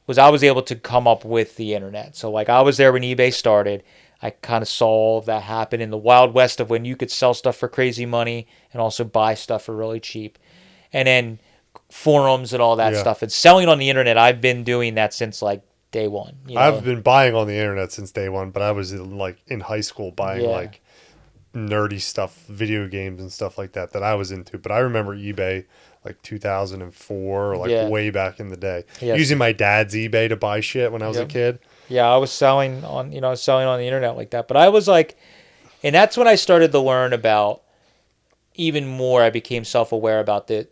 was I was able to come up with the internet. So like I was there when eBay started. I kind of saw all of that happen in the wild west of when you could sell stuff for crazy money and also buy stuff for really cheap. And then forums and all that
Yeah.
stuff. And selling on the internet, I've been doing that since like day one, you
I've
know?
been buying on the internet since day one, but I was in high school buying
Yeah.
like nerdy stuff, video games and stuff like that I was into. But I remember eBay like 2004, or like
Yeah.
way back in the day,
Yes.
using my dad's eBay to buy shit when I was a
Yep.
kid.
Yeah, I was selling on, selling on the internet like that. But I was like, and that's when I started to learn about even more. I became self-aware about the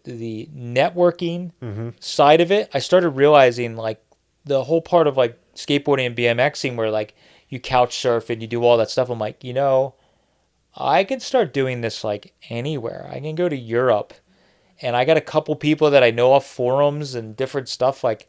networking
Mm-hmm.
side of it. I started realizing like the whole part of like skateboarding and BMXing where like you couch surf and you do all that stuff. I'm like, I can start doing this like anywhere. I can go to Europe and I got a couple people that I know off forums and different stuff like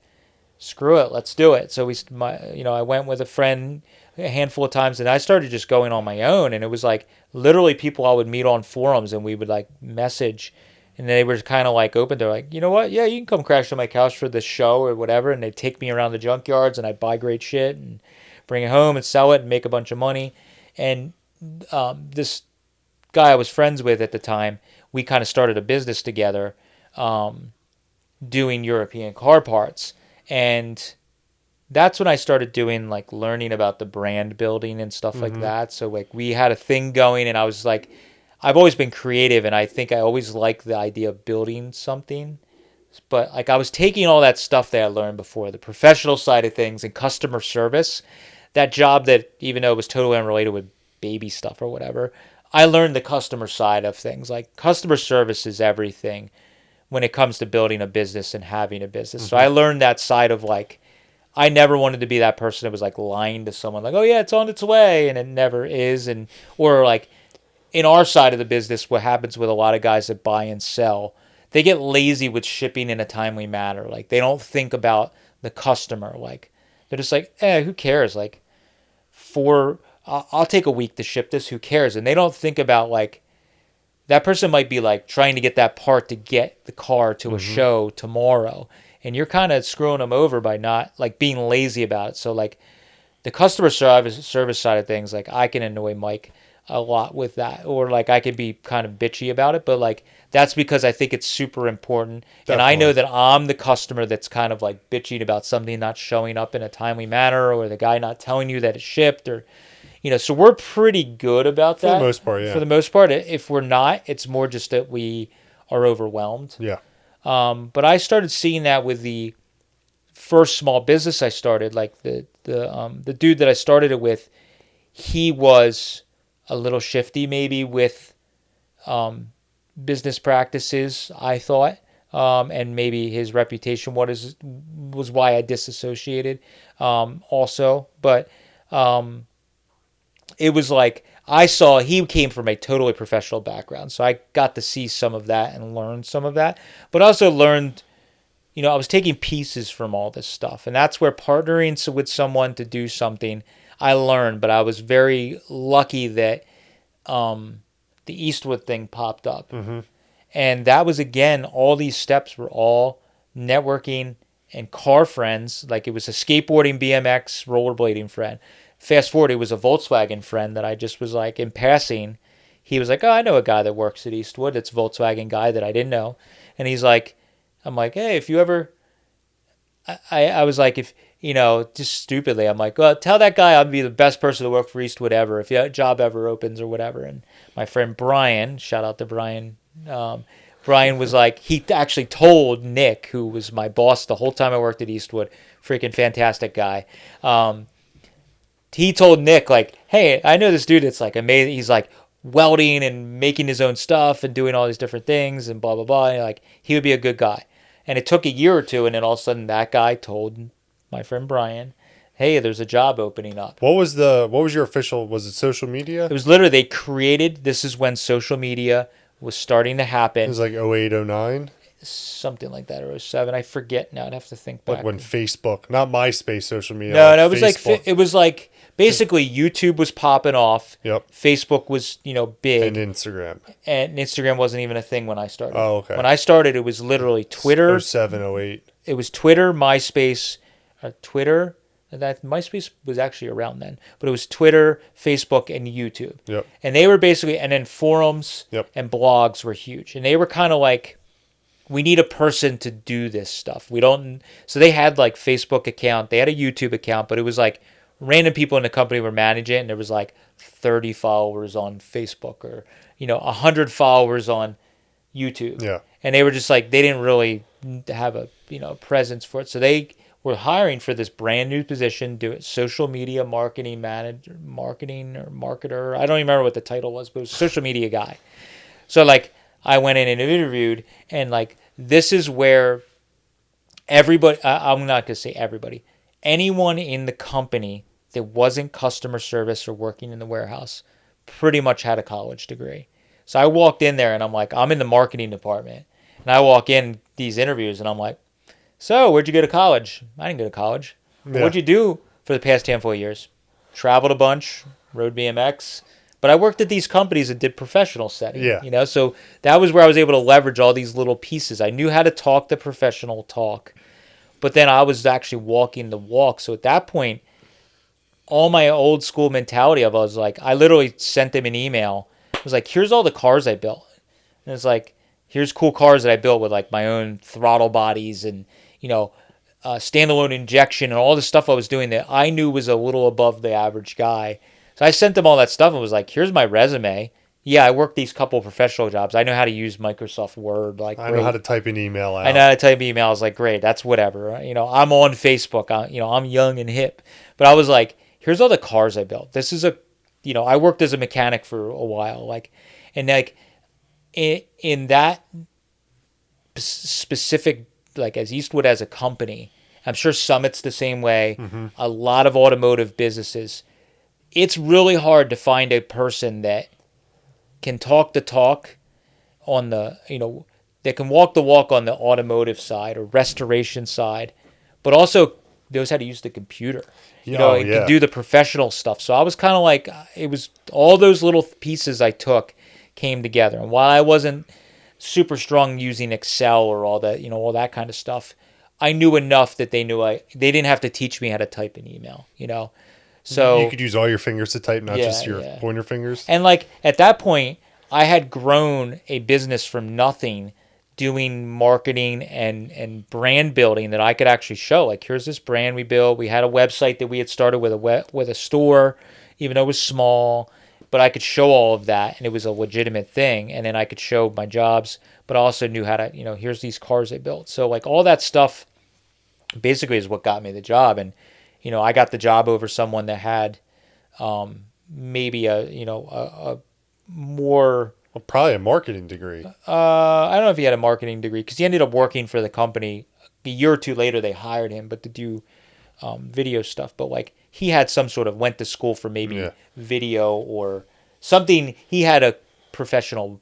screw it, let's do it. So I went with a friend a handful of times, and I started just going on my own, and it was like literally people I would meet on forums, and we would like message, and they were kind of like open. They're like, you know what? Yeah, you can come crash on my couch for this show or whatever, and they take me around the junkyards, and I buy great shit and bring it home and sell it and make a bunch of money. And this guy I was friends with at the time, we kind of started a business together, um, doing European car parts. And that's when I started doing like learning about the brand building and stuff like
Mm-hmm.
that. So like we had a thing going and I was like I've always been creative and I think I always liked the idea of building something. But like I was taking all that stuff that I learned before, the professional side of things and customer service, that job that even though it was totally unrelated with baby stuff or whatever, I learned the customer side of things. Like customer service is everything when it comes to building a business and having a business. So
Mm-hmm.
I learned that side of like I never wanted to be that person that was like lying to someone like, "Oh yeah, it's on its way," and it never is and or like in our side of the business what happens with a lot of guys that buy and sell, they get lazy with shipping in a timely manner. Like they don't think about the customer. Like they're just like, who cares? Like I'll take a week to ship this. Who cares? And they don't think about like that person might be like trying to get that part to get the car to a
Mm-hmm.
show tomorrow, and you're kind of screwing them over by not like being lazy about it. So like the customer service side of things, like I can annoy Mike a lot with that, or like I can be kind of bitchy about it, but like that's because I think it's super important, and I know
Definitely.
that I'm the customer that's kind of like bitching about something not showing up in a timely manner, or the guy not telling you that it's shipped, or so we're pretty good about
For the
that
most part,
for
yeah.
the most part. If we're not, it's more just that we are overwhelmed.
Yeah.
But I started seeing that with the first small business I started, like the dude that I started it with, he was a little shifty maybe with um, business practices, I thought, and maybe his reputation was why I disassociated, also. But um, it was like I saw he came from a totally professional background, so I got to see some of that and learn some of that. But I also learned, I was taking pieces from all this stuff, and that's where partnering with someone to do something I learned. But I was very lucky that um, the Eastwood thing popped up,
Mm-hmm.
and that was again all these steps were all networking and car friends. Like it was a skateboarding, BMX, rollerblading friend. Fast forward, it was a Volkswagen friend that I just was like in passing. He was like, "Oh, I know a guy that works at Eastwood. It's a Volkswagen guy that I didn't know." And he's like, "I'm like, hey, if you ever," I was like, if just stupidly, I'm like, well, tell that guy I'd be the best person to work for Eastwood ever if a job ever opens or whatever. And my friend Brian, shout out to Brian, Brian was like, he actually told Nick, who was my boss the whole time I worked at Eastwood, freaking fantastic guy. Um, he told Nick like, hey, I know this dude that's like amazing. He's like welding and making his own stuff and doing all these different things and blah blah blah. And like he would be a good guy. And it took a year or two, and then all of a sudden that guy told my friend Brian, hey, there's a job opening up.
What was your official, was it social
It
media?
was literally they created. This is when social media was starting to
It
happen,
was like 08, 09.
something like that, or '07. I forget now. I'd have to think
Like
back.
when Facebook, not MySpace social media,
No,
like
no,
Facebook.
it was like basically YouTube was popping off.
Yep.
Facebook was
And
big,
Instagram.
and Instagram wasn't even a thing when I started.
Oh, okay.
When I started, it was literally Twitter.
07, 08.
It was Twitter, MySpace, Twitter, That MySpace was actually around then, but it was Twitter, Facebook, and YouTube.
Yep.
And they were basically, and then forums
Yep.
and blogs were huge. And they were kind of like, we need a person to do this stuff. We don't, so they had like Facebook account, they had a YouTube account, but it was like random people in the company were managing it, and there was like 30 followers on Facebook or, 100 followers on YouTube.
Yeah.
And they were just like, they didn't really have a, presence for it. So they were hiring for this brand new position, do it social media marketing manager, marketing or marketer. I don't even remember what the title was, but it was social media guy. So like I went in and interviewed, and like this is where everybody, I'm not going to say everybody, anyone in the company that wasn't customer service or working in the warehouse pretty much had a college degree. So I walked in there and I'm like, I'm in the marketing department. And I walk in these interviews and I'm like, so where'd you go to college? I didn't go to college.
Yeah.
What'd you do for the past handful of years? Traveled a bunch, rode BMX. But I worked at these companies and did professional setting.
Yeah.
So that was where I was able to leverage all these little pieces. I knew how to talk the professional talk, but then I was actually walking the walk. So at that point, all my old school mentality of, I was like, I literally sent them an email. It was like, here's all the cars I built. And it's like, here's cool cars that I built with like my own throttle bodies and, standalone injection and all the stuff I was doing that I knew was a little above the average guy. So I sent them all that stuff and was like, here's my resume. Yeah, I worked these couple of professional jobs. I know how to use Microsoft Word. Like,
I know how to type an email out.
I know how to type emails. Like, great, that's whatever. I'm on Facebook. I'm young and hip. But I was like, here's all the cars I built. This is I worked as a mechanic for a while. Like, and like in that specific, like as Eastwood as a company, I'm sure Summit's the same way.
Mm-hmm.
A lot of automotive businesses. It's really hard to find a person that can talk the talk on the, that can walk the walk on the automotive side or restoration side, but also knows how to use the computer. And can do the professional stuff. So I was kind of like, it was all those little pieces I took came together. And while I wasn't super strong using Excel or all that, all that kind of stuff, I knew enough that they didn't have to teach me how to type an email, So
you could use all your fingers to type, not just your pointer fingers.
And like at that point, I had grown a business from nothing, doing marketing and brand building that I could actually show. Like, here's this brand we built. We had a website that we had started with a store, even though it was small, but I could show all of that, and it was a legitimate thing. And then I could show my jobs, but I also knew how to, here's these cars I built. So like all that stuff basically is what got me the job. And I got the job over someone that had maybe a more...
Well, probably a marketing degree.
I don't know if he had a marketing degree, because he ended up working for the company. A year or two later, they hired him, but to do video stuff. But like he had some sort of went to school for maybe video or something. He had a professional,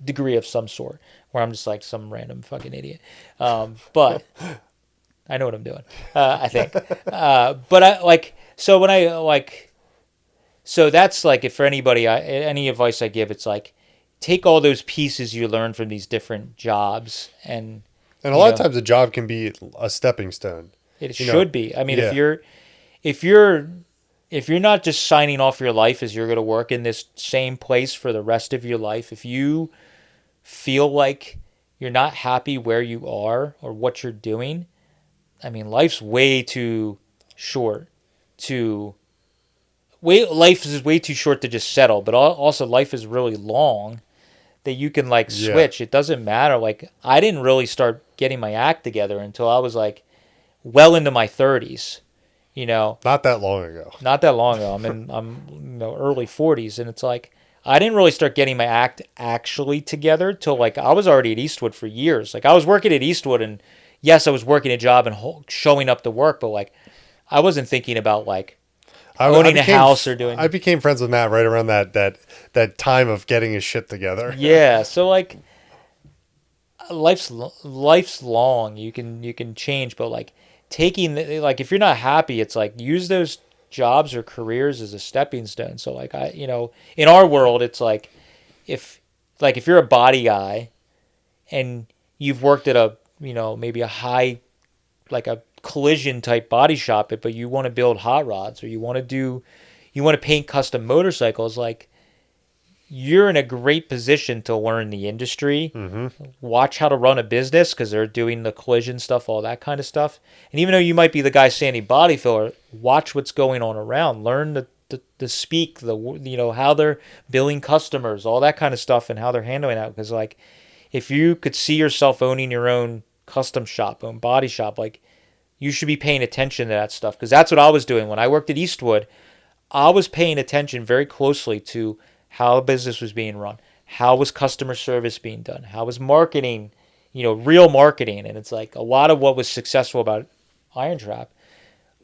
degree of some sort. Where I'm just like some random fucking idiot. But I know what I'm doing. I think. But I like so when I like. So that's like, if for anybody, any advice I give, it's like, take all those pieces you learn from these different jobs, and
a lot of times a job can be a stepping stone.
It should be. I mean, if you're not just signing off your life as you're going to work in this same place for the rest of your life, if you feel like you're not happy where you are or what you're doing, I mean, life's way too short to. Life is way too short to just settle, but also life is really long that you can like switch. It doesn't matter. Like, I didn't really start getting my act together until I was like well into my 30s,
Not that long ago.
Not that long ago. I'm early 40s, and it's like I didn't really start getting my act actually together till like I was already at Eastwood for years. Like, I was working at Eastwood, and yes, I was working a job and showing up to work, but like I wasn't thinking about like owning a house or doing.
I became friends with Matt right around that time of getting his shit together.
Yeah, so like life's long. You can change, but like like if you're not happy, it's like use those jobs or careers as a stepping stone. So like in our world, it's like if you're a body guy and you've worked at a maybe a high, like a collision type body shop it, but you want to build hot rods or you want to paint custom motorcycles, like you're in a great position to learn the industry, watch how to run a business because they're doing the collision stuff, all that kind of stuff. And even though you might be the guy sanding body filler, watch what's going on around, learn the speak, how they're billing customers, all that kind of stuff, and how they're handling that. Because like, if you could see yourself owning your own custom shop, own body shop, like you should be paying attention to that stuff because that's what I was doing when I worked at Eastwood. I was paying attention very closely to how business was being run, how was customer service being done, how was marketing, real marketing. And it's like a lot of what was successful about IronTrap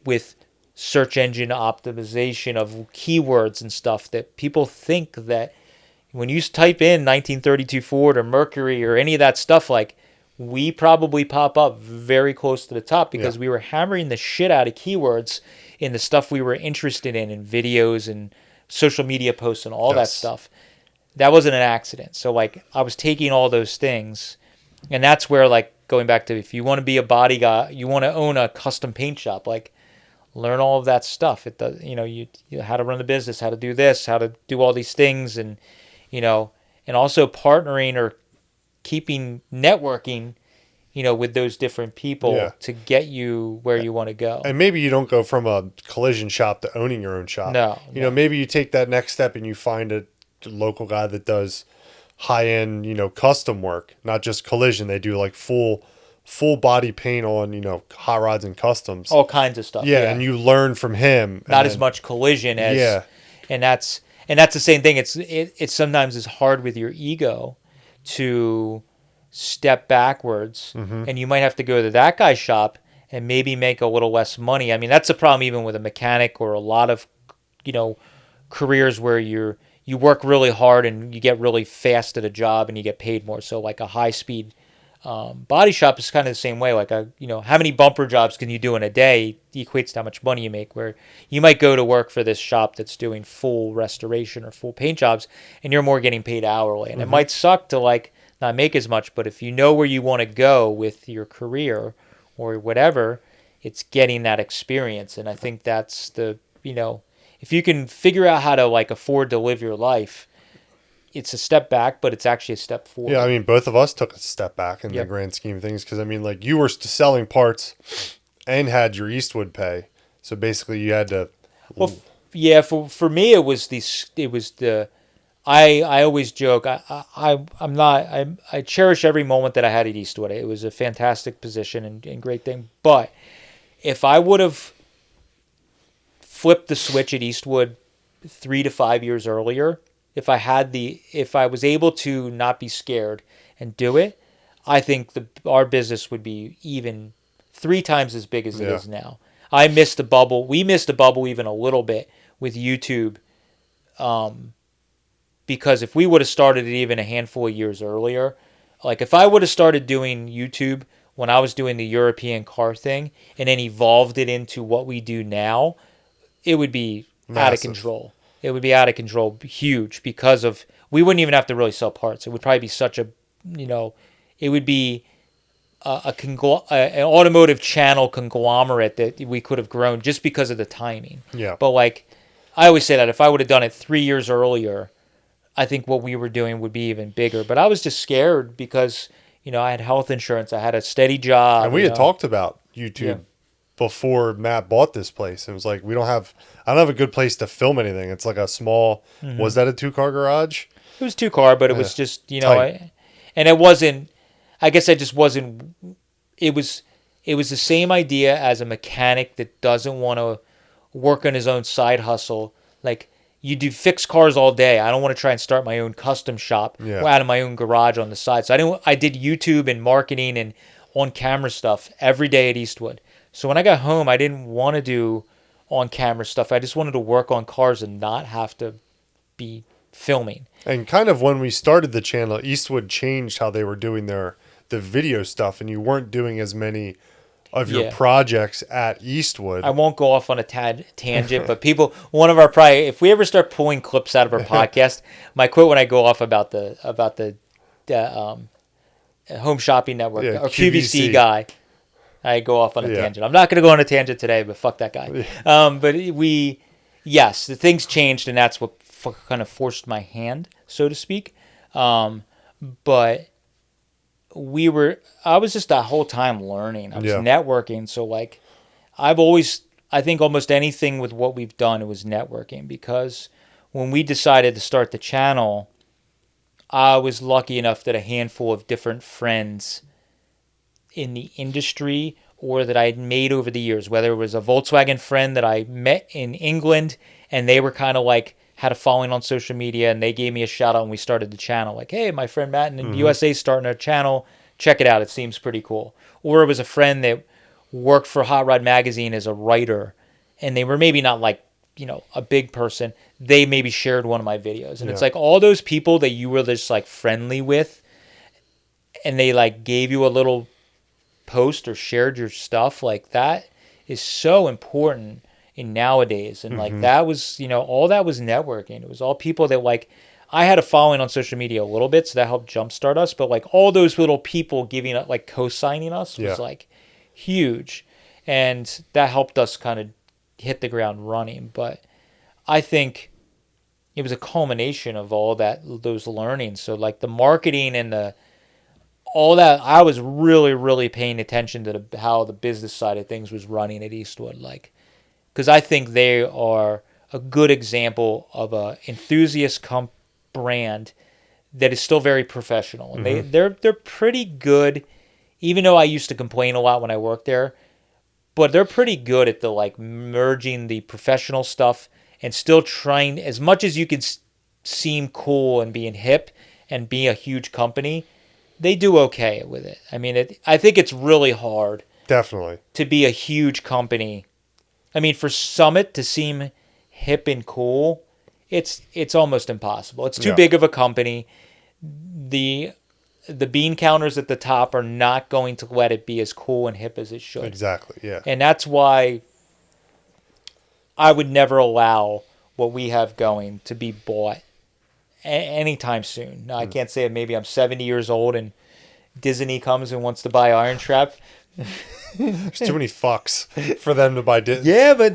with search engine optimization of keywords and stuff, that people think that when you type in 1932 Ford or Mercury or any of that stuff, like we probably pop up very close to the top because we were hammering the shit out of keywords in the stuff we were interested in videos and social media posts and all that stuff. That wasn't an accident. So like I was taking all those things, and that's where, like, going back to, if you want to be a body guy, you want to own a custom paint shop, like learn all of that stuff. It does, you how to run the business, how to do this, how to do all these things, and and also partnering or keeping networking, with those different people to get you where you want to go.
And maybe you don't go from a collision shop to owning your own shop.
No.
Maybe you take that next step and you find a local guy that does high-end, custom work, not just collision. They do like full body paint on, hot rods and customs.
All kinds of stuff.
Yeah, and you learn from him.
Not as much collision as and that's the same thing. It's sometimes is hard with your ego to step backwards, and you might have to go to that guy's shop and maybe make a little less money. I mean, that's a problem even with a mechanic or a lot of, careers where you work really hard and you get really fast at a job and you get paid more. So like a high speed body shop is kind of the same way. Like how many bumper jobs can you do in a day equates to how much money you make. Where you might go to work for this shop that's doing full restoration or full paint jobs, and you're more getting paid hourly, and it might suck to like not make as much, but if you know where you want to go with your career or whatever, it's getting that experience. And I think that's the, if you can figure out how to like afford to live your life, it's a step back, but it's actually a step forward.
Yeah, I mean, both of us took a step back in the grand scheme of things because, I mean, like you were selling parts and had your Eastwood pay. So basically you had to...
Well, yeah, for me, it was the... I always joke. I cherish every moment that I had at Eastwood. It was a fantastic position and great thing. But if I would have flipped the switch at Eastwood 3 to 5 years earlier, if I was able to not be scared and do it, I think our business would be even 3 times as big as it is now. I missed the bubble. We missed the bubble even a little bit with YouTube. Because if we would have started it even a handful of years earlier, like if I would have started doing YouTube when I was doing the European car thing and then evolved it into what we do now, it would be out of control. It would be out of control, huge, because we wouldn't even have to really sell parts. It would probably be such a, it would be an automotive channel conglomerate that we could have grown just because of the timing.
Yeah.
But like, I always say that if I would have done it 3 years earlier, I think what we were doing would be even bigger. But I was just scared because, I had health insurance. I had a steady job.
And we had talked about YouTube before Matt bought this place. It was like, I don't have a good place to film anything. It's like a small, was that a 2-car garage?
It was 2-car, but it was just, and it wasn't, I guess I just wasn't, it was the same idea as a mechanic that doesn't want to work on his own side hustle. Like, you do fix cars all day. I don't want to try and start my own custom shop out of my own garage on the side. So I did YouTube and marketing and on-camera stuff every day at Eastwood. So when I got home, I didn't want to do on-camera stuff. I just wanted to work on cars and not have to be filming.
And kind of when we started the channel, Eastwood changed how they were doing the video stuff, and you weren't doing as many of your projects at Eastwood.
I won't go off on a tangent, but if we ever start pulling clips out of our podcast, my quote when I go off about the Home Shopping Network or QVC guy, I go off on a
Yeah.
tangent. I'm not going to go on a tangent today, but fuck that guy. But yes, the things changed, and that's what kind of forced my hand, so to speak. Um, but I was just that whole time learning. I was
Yeah.
networking. So like, I've always, I think almost anything with what we've done, it was networking because when we decided to start the channel, I was lucky enough that a handful of different friends in the industry or that I had made over the years, whether it was a Volkswagen friend that I met in England and they were kind of like had a following on social media and they gave me a shout out and we started the channel. Like, hey, my friend Matt in the
Mm-hmm.
USA is starting a channel. Check it out. It seems pretty cool. Or it was a friend that worked for Hot Rod Magazine as a writer and they were maybe not like, a big person. They maybe shared one of my videos. And
Yeah.
it's like all those people that you were just like friendly with and they like gave you a little post or shared your stuff, like that is so important in nowadays. And like
Mm-hmm.
that was, all that was networking. It was all people that like I had a following on social media a little bit, so that helped jumpstart us. But like all those little people giving up, like co-signing us
Yeah.
was like huge, and that helped us kind of hit the ground running. But I think it was a culmination of all those learnings. So like the marketing and the all that, I was really, really paying attention to how the business side of things was running at Eastwood, like, because I think they are a good example of a enthusiast brand that is still very professional, and
Mm-hmm.
they're pretty good. Even though I used to complain a lot when I worked there, but they're pretty good at the like merging the professional stuff and still trying as much as you could seem cool and being hip and be a huge company. They do okay with it. I mean, I think it's really hard
Definitely.
to be a huge company. I mean, for Summit to seem hip and cool, it's almost impossible. It's too
Yeah.
big of a company. The bean counters at the top are not going to let it be as cool and hip as it should.
Exactly. Yeah.
And that's why I would never allow what we have going to be bought anytime soon. Now, I can't say it. Maybe I'm 70 years old and Disney comes and wants to buy IronTrap.
There's too many fucks for them to buy.
Yeah, but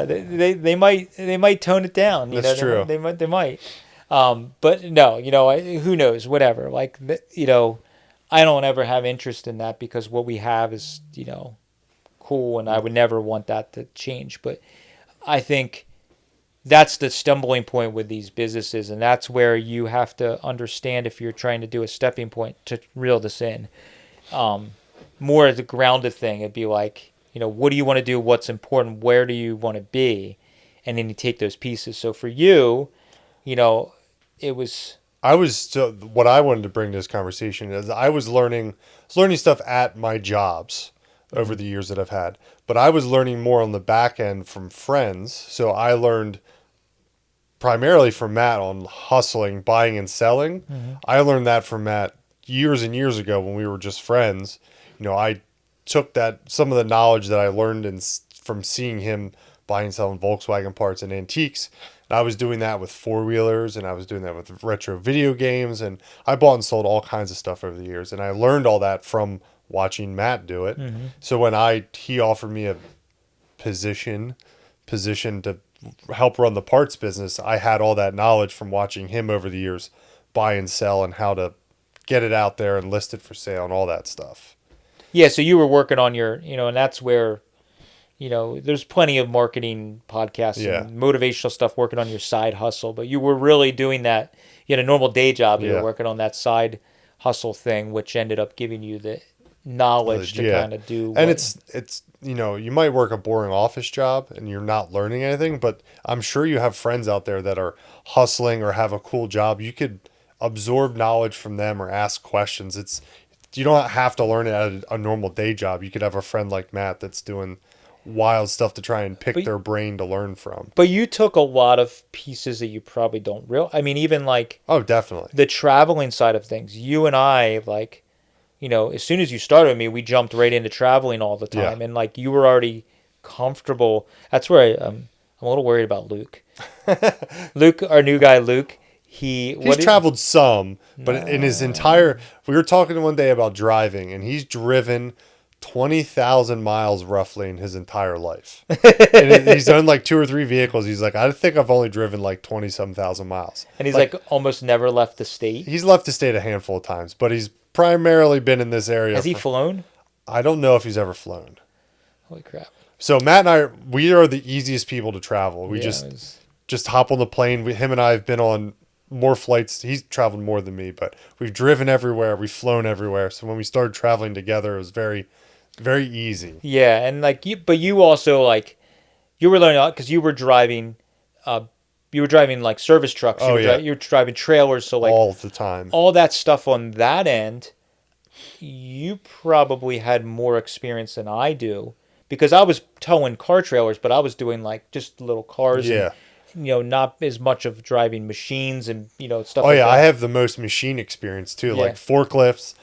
they might tone it down.
That's true.
They might. But no, who knows? Whatever. Like I don't ever have interest in that because what we have is cool, and I would never want that to change. But I think that's the stumbling point with these businesses, and that's where you have to understand if you're trying to do a stepping point to reel this in. More as a grounded thing, it'd be like, what do you want to do? What's important? Where do you want to be? And then you take those pieces. So for you, it was.
What I wanted to bring to this conversation is I was learning stuff at my jobs over the years that I've had, but I was learning more on the back end from friends. So I learned primarily from Matt on hustling, buying and selling.
Mm-hmm.
I learned that from Matt years and years ago when we were just friends. I took some of the knowledge that I learned from seeing him buying and selling Volkswagen parts and antiques. And I was doing that with four-wheelers, and I was doing that with retro video games, and I bought and sold all kinds of stuff over the years. And I learned all that from watching Matt do it.
Mm-hmm.
So when he offered me a position to help run the parts business, I had all that knowledge from watching him over the years buy and sell and how to get it out there and list it for sale and all that stuff.
Yeah, so you were working on your, and that's where, there's plenty of marketing podcasts and motivational stuff working on your side hustle, but you were really doing that. You had a normal day job. You were working on that side hustle thing, which ended up giving you the knowledge to kind of do.
And it's you might work a boring office job and you're not learning anything, but I'm sure you have friends out there that are hustling or have a cool job. You could absorb knowledge from them or ask questions. You don't have to learn it at a normal day job. You could have a friend like Matt that's doing wild stuff to try and pick their brain to learn from.
But you took a lot of pieces that you probably don't I mean, even like
definitely
the traveling side of things. You and I, like, as soon as you started with me, we jumped right into traveling all the time, and like you were already comfortable. That's where I'm a little worried about Luke. Luke, our new guy, Luke.
He's traveled some, but in his entire, we were talking one day about driving, and he's driven 20,000 miles roughly in his entire life. And he's done like 2 or 3 vehicles. He's like, I think I've only driven like 20-some thousand miles.
And he's like almost never left the state.
He's left the state a handful of times, but he's primarily been in this area.
Has he flown?
I don't know if he's ever flown.
Holy crap.
So Matt and I, we are the easiest people to travel. We
Yeah,
just hop on the plane. Him and I have been on more flights. He's traveled more than me, but we've driven everywhere. We've flown everywhere. So when we started traveling together, it was very, very easy.
yeah, and like but you also like you were learning because you were driving like service trucks.
Oh, yeah.
You were driving trailers. So like
All the time.
all that stuff on that end, you probably had more experience than I do because I was towing car trailers, but I was doing like just little cars.
Yeah.
And, not as much of driving machines and stuff.
Oh,
like
yeah.
that.
I have the most machine experience too,
Yeah.
like forklifts,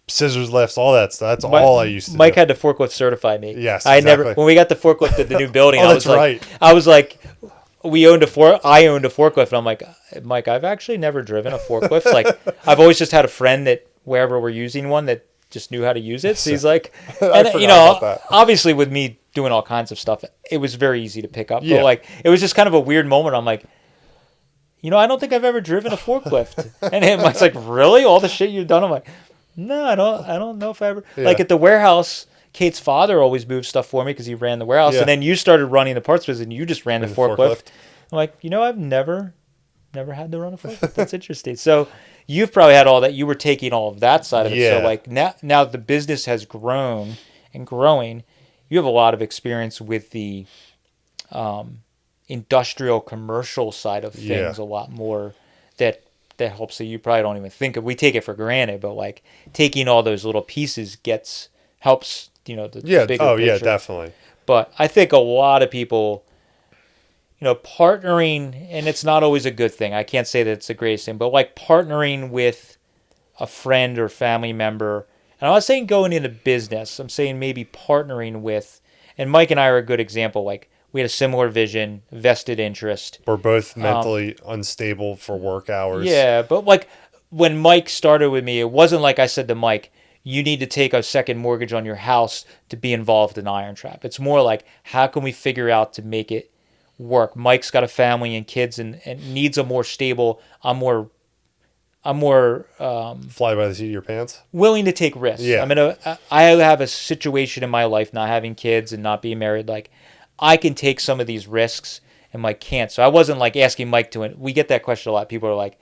scissors lifts, all that stuff. That's all I used to
Mike
do.
had to forklift certify me.
Yes,
I never
exactly.
when we got the forklift at the new building.
Oh,
I
that's
was like,
right.
I was like, I owned a forklift, and I'm like, Mike, I've actually never driven a forklift. Like, I've always just had a friend that wherever we're using one that just knew how to use it. So he's like,
I
and
forgot about that.
obviously with me doing all kinds of stuff, it was very easy to pick up.
Yeah.
But like, it was just kind of a weird moment. I'm like, I don't think I've ever driven a forklift. And Mike's like, really? All the shit you've done? I'm like, no, I don't know if I ever.
Yeah.
Like at the warehouse, Kate's father always moved stuff for me because he ran the warehouse,
Yeah.
and then you started running the parts business, and you just ran the
The
forklift.
forklift.
I'm like, I've never had to run a forklift. That's interesting. So you've probably had all that. You were taking all of that side of it.
Yeah.
So like now the business has grown and growing. You have a lot of experience with the industrial commercial side of things.
Yeah.
A lot more that helps that you probably don't even think of. We take it for granted, but like taking all those little pieces helps the
Yeah.
bigger
Oh, yeah,
picture.
definitely.
But I think a lot of people, partnering, and it's not always a good thing. I can't say that it's the greatest thing, but like partnering with a friend or family member, and I'm not saying going into business, I'm saying maybe partnering with, and Mike and I are a good example. Like we had a similar vision, vested interest.
We're both mentally unstable for work hours.
Yeah, but like when Mike started with me, it wasn't like I said to Mike, you need to take a second mortgage on your house to be involved in IronTrap. It's more like, how can we figure out to make it work? Mike's got a family and kids and needs a more stable. I'm more
Fly by the seat of your pants.
willing to take risks.
Yeah.
I have a situation in my life, not having kids and not being married. Like I can take some of these risks and Mike can't. So I wasn't like asking Mike to, we get that question a lot. People are like,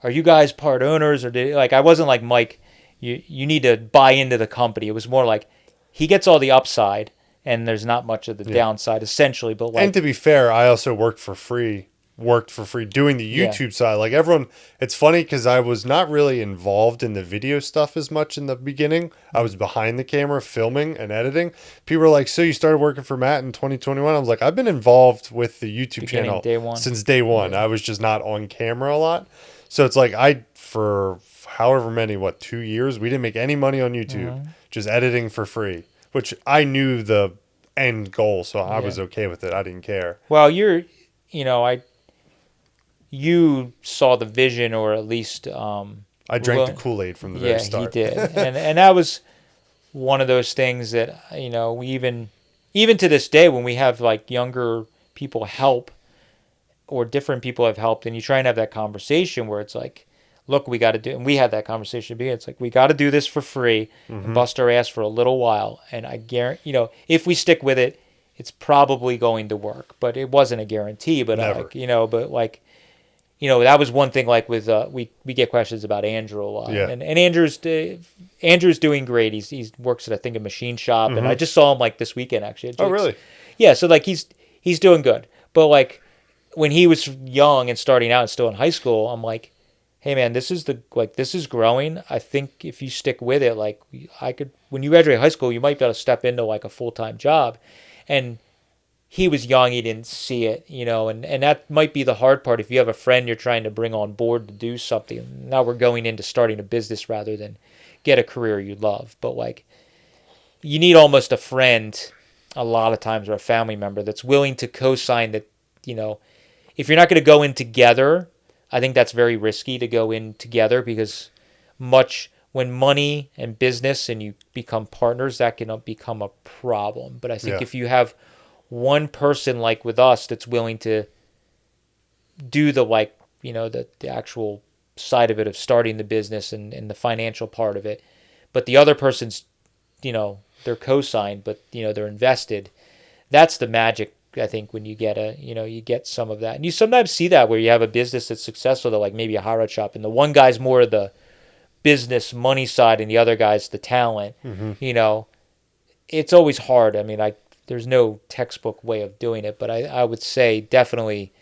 are you guys part owners or I wasn't like, Mike, you need to buy into the company. It was more like he gets all the upside and there's not much of the downside essentially. But like,
And to be fair, I also worked for free doing the YouTube side. Like everyone, it's funny because I was not really involved in the video stuff as much in the beginning. I was behind the camera filming and editing. People were like, so you started working for Matt in 2021? I was like, I've been involved with the YouTube channel since day one. I was just not on camera a lot. So it's like for however many, 2 years, we didn't make any money on YouTube, just editing for free, which I knew the end goal. So I was okay with it. I didn't care.
Well, you saw the vision, or at least
I drank the Kool-Aid from the very start.
Yeah, he did, and that was one of those things that we even to this day when we have like younger people help or different people have helped, and you try and have that conversation where it's like, look, we got to do, and we had that conversation. It's like we got to do this for free, and bust our ass for a little while, and I guarantee, if we stick with it, it's probably going to work. But it wasn't a guarantee. But
Never.
that was one thing. Like with we get questions about Andrew a lot, and Andrew's doing great. He works at I think a machine shop, and I just saw him like this weekend actually. At Jake's.
Oh, really?
Yeah, so like he's doing good. But like when he was young and starting out and still in high school, I'm like, hey man, this is growing. I think if you stick with it, like when you graduate high school, you might be able to step into like a full-time job. And he was young, he didn't see it, and that might be the hard part if you have a friend you're trying to bring on board to do something. Now we're going into starting a business rather than get a career you love. But like you need almost a friend a lot of times, or a family member that's willing to co-sign that, if you're not going to go in together, I think that's very risky to go in together, because much when money and business and you become partners, that can become a problem. But I think
Yeah.
if you have one person like with us that's willing to do the like, the actual side of it of starting the business and the financial part of it, but the other person's, they're co-signed, but they're invested. That's the magic. I think when you get you get some of that, and you sometimes see that where you have a business that's successful, that like maybe a hot rod shop, and the one guy's more of the business money side, and the other guy's the talent.
Mm-hmm.
It's always hard. I mean, there's no textbook way of doing it, but I would say definitely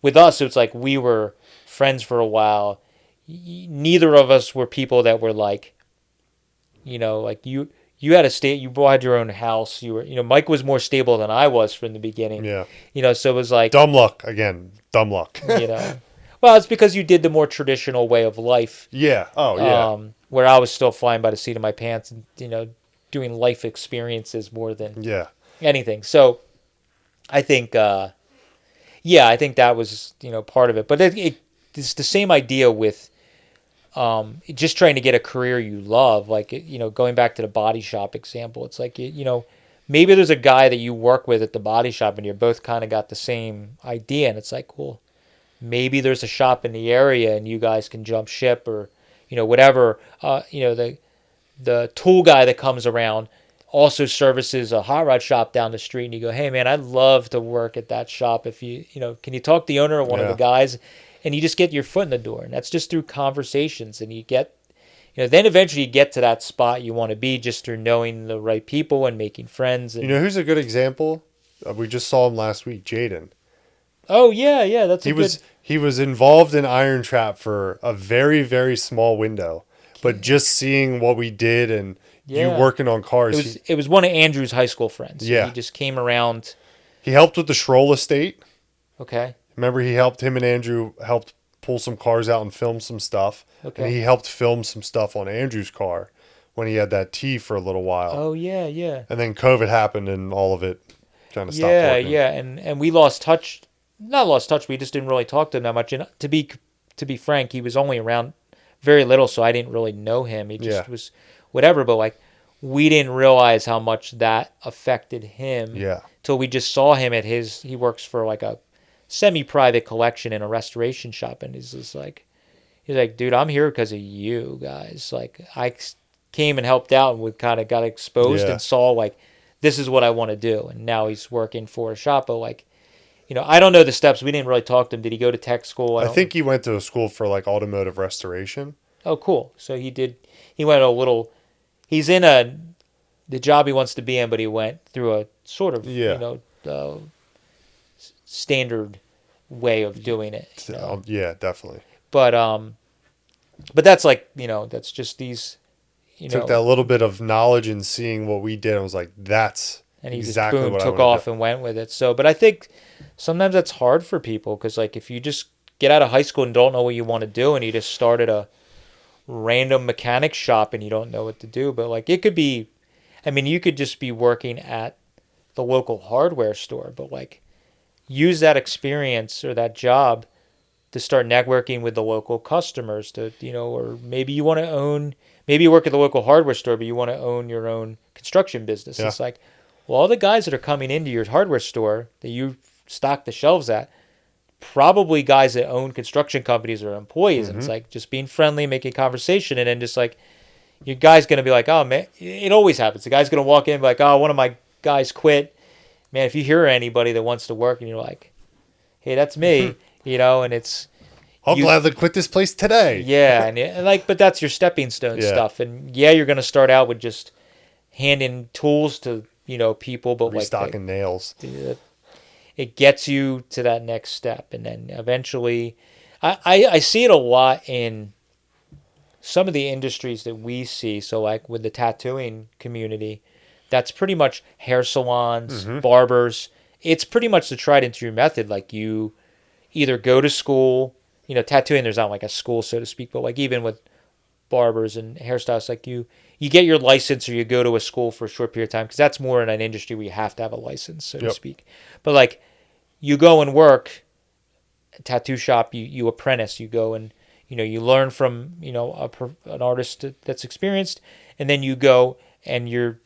with us, it's like we were friends for a while. Neither of us were people that were like, like you had a state, you bought your own house. You were, Mike was more stable than I was from the beginning.
Yeah.
So it was like,
Dumb luck again. Dumb luck.
well, it's because you did the more traditional way of life.
Yeah. Oh yeah.
Where I was still flying by the seat of my pants and, doing life experiences more than
Yeah.
anything. So I think, I think that was, part of it. But it's the same idea with just trying to get a career you love. Like, going back to the body shop example, it's like, maybe there's a guy that you work with at the body shop and you're both kind of got the same idea. And it's like, well, maybe there's a shop in the area and you guys can jump ship or, whatever. The tool guy that comes around also services a hot rod shop down the street, and you go, hey man, I'd love to work at that shop. If can you talk to the owner or one of the guys? And you just get your foot in the door, and that's just through conversations, and you get, then eventually you get to that spot you want to be just through knowing the right people and making friends. And,
Who's a good example? We just saw him last week, Jaden.
Oh yeah, that's
he was involved in IronTrap for a very, very small window, but just seeing what we did and you working on cars.
It was one of Andrew's high school friends.
Yeah,
he just came around.
He helped with the Schroll estate.
Okay.
Remember, him and Andrew helped pull some cars out and film some stuff.
Okay.
And he helped film some stuff on Andrew's car when he had that T for a little while.
Oh yeah.
And then COVID happened and all of it kind of stopped working.
Yeah, and we lost touch. Not lost touch. We just didn't really talk to him that much. And to be frank, he was only around very little, so I didn't really know him. He just was whatever. But like, we didn't realize how much that affected him.
Yeah.
Till we just saw him at he works for like a semi-private collection in a restoration shop, and he's like, dude, I'm here because of you guys. Like, I came and helped out, and we kind of got exposed and saw like, this is what I want to do. And now he's working for a shop, but like, I don't know the steps. We didn't really talk to him. Did he go to tech school?
I think he went to a school for like automotive restoration.
Oh, cool. So he went he's in the job he wants to be in, but he went through a sort of, standard way of doing it.
Yeah, definitely.
But that's like, that's just these,
took that little bit of knowledge and seeing what we did. I was like, that's
and he
exactly
just boom,
what
took
I
off
do.
and went with it. So, but I think sometimes that's hard for people because like if you just get out of high school and don't know what you want to do and you just started a random mechanic shop and you don't know what to do, but like it could be, I mean, you could just be working at the local hardware store, but like use that experience or that job to start networking with the local customers to, or maybe you want to maybe you work at the local hardware store, but you want to own your own construction business.
Yeah.
It's like, well, all the guys that are coming into your hardware store that you stock the shelves at, probably guys that own construction companies or employees.
Mm-hmm.
And it's like just being friendly, making conversation, and then just like your guy's going to be like, oh man, it always happens. The guy's going to walk in and be like, oh, one of my guys quit. Man, if you hear anybody that wants to work and you're like, hey, that's me, and it's,
I'll gladly quit this place today.
Yeah, and like, but that's your stepping stone stuff. And you're going to start out with just handing tools to, people, but
restocking nails.
It gets you to that next step. And then eventually, I see it a lot in some of the industries that we see. So like with the tattooing community, that's pretty much hair salons, barbers. It's pretty much the tried and true method. Like you either go to school, tattooing, there's not like a school, so to speak, but like even with barbers and hairstylists, like you get your license or you go to a school for a short period of time because that's more in an industry where you have to have a license, so to speak. But like you go and work, tattoo shop, you apprentice, you go and, You learn from an artist that's experienced, and then you go and you're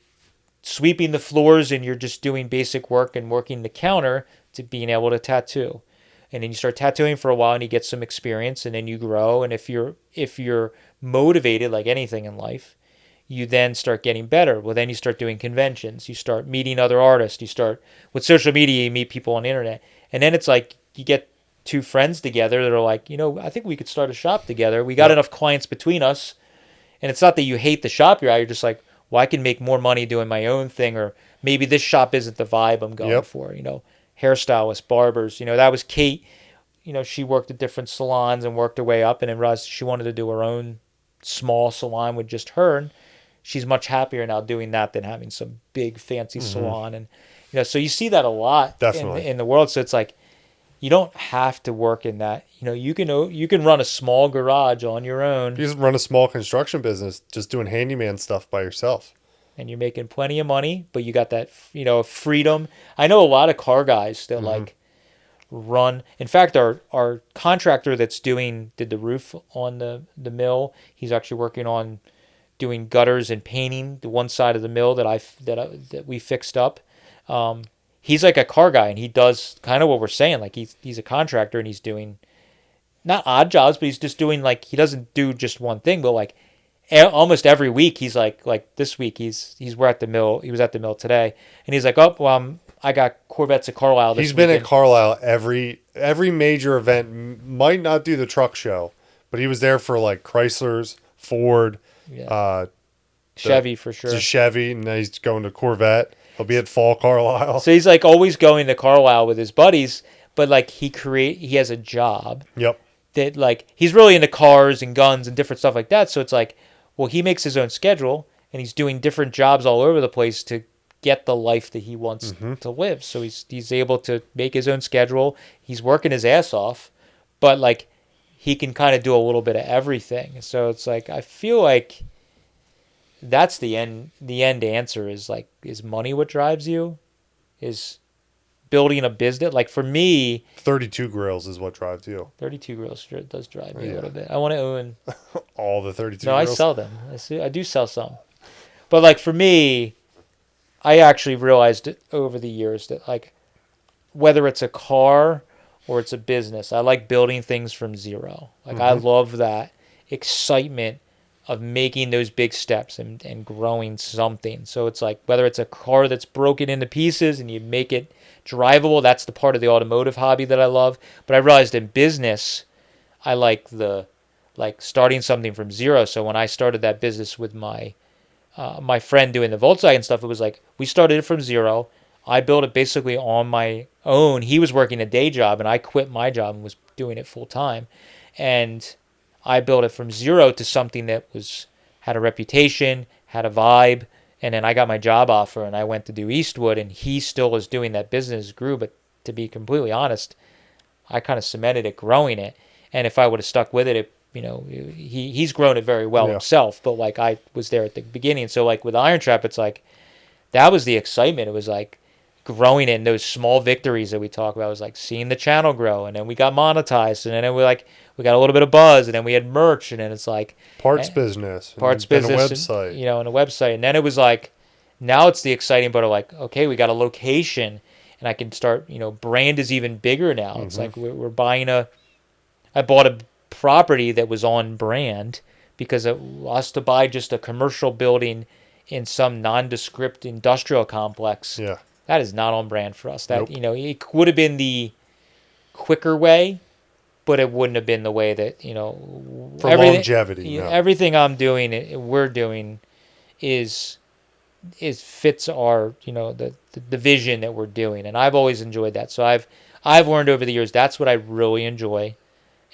sweeping the floors and you're just doing basic work and working the counter to being able to tattoo. And then you start tattooing for a while and you get some experience and then you grow. And if you're motivated like anything in life, you then start getting better. Well, then you start doing conventions. You start meeting other artists. You start with social media. You meet people on the internet, and then it's like you get two friends together that are like, I think we could start a shop together. We got
Yep.
enough clients between us, and it's not that you hate the shop you're at. You're just like, well, I can make more money doing my own thing, or maybe this shop isn't the vibe I'm going
Yep.
for. Hairstylists, barbers. That was Kate. She worked at different salons and worked her way up, and then realized she wanted to do her own small salon with just her. And she's much happier now doing that than having some big fancy salon. And so you see that a lot
Definitely.
in the world. So it's like you don't have to work in that. You can run a small garage on your own,
You just run a small construction business, just doing handyman stuff by yourself.
and you're making plenty of money, but you got that freedom. I know a lot of car guys that like run. In fact, our contractor that's did the roof on the mill. He's actually working on doing gutters and painting the one side of the mill that we fixed up. He's like a car guy, and he does kind of what we're saying. Like he's a contractor, and he's doing not odd jobs, but he's just doing like he doesn't do just one thing, but like almost every week he's like this week we're at the mill. He was at the mill today, and he's like, oh well, I got Corvettes at Carlisle this
He's been
weekend.
at Carlisle every major event. Might not do the truck show, but he was there for like Chrysler's, Ford,
Yeah.
uh,
Chevy for sure.
to Chevy, and now he's going to Corvette. He'll be at Fall Carlisle.
So he's like always going to Carlisle with his buddies, but like he has a job
Yep.
that like he's really into cars and guns and different stuff like that. So it's like, well, he makes his own schedule and he's doing different jobs all over the place to get the life that he wants to live. So he's able to make his own schedule. He's working his ass off, but like he can kind of do a little bit of everything. So it's like I feel like that's the end answer is money what drives you? Is building a business? Like for me,
32 grills is what drives you.
32 Grill Street does drive me a
Yeah.
little bit. I want to own.
All the 32
No, I
grills.
sell them. I do sell some. But like for me, I actually realized over the years that like whether it's a car or it's a business, I like building things from zero. Like I love that excitement of making those big steps and growing something. So it's like whether it's a car that's broken into pieces and you make it drivable, that's the part of the automotive hobby that I love. But I realized in business, I like starting something from zero. So when I started that business with my friend doing the Volkswagen stuff, it was like we started it from zero. I built it basically on my own. He was working a day job, and I quit my job and was doing it full time. And I built it from zero to something that had a reputation, had a vibe, and then I got my job offer, and I went to do Eastwood, and he still was doing that business, grew. But to be completely honest, I kind of cemented it, growing it. And if I would have stuck with it, he's grown it very well
Yeah.
himself. But like I was there at the beginning, so like with IronTrap, it's like that was the excitement. It was like growing it, and those small victories that we talk about. It was like seeing the channel grow, and then we got monetized, and then we got a little bit of buzz, and then we had merch, and then it's like
Parts business. and
parts
then
business,
a website.
and a website, and then it was like now it's the exciting part of like, okay, we got a location, and I can start. Brand is even bigger now. It's like we're buying I bought a property that was on brand because it was to buy just a commercial building in some nondescript industrial complex.
Yeah.
That is not on brand for us. That
Nope.
it would have been the quicker way, but it wouldn't have been the way that
For
everything,
longevity. No.
Everything I'm doing, we're doing, is fits our the vision that we're doing, and I've always enjoyed that. So I've learned over the years that's what I really enjoy,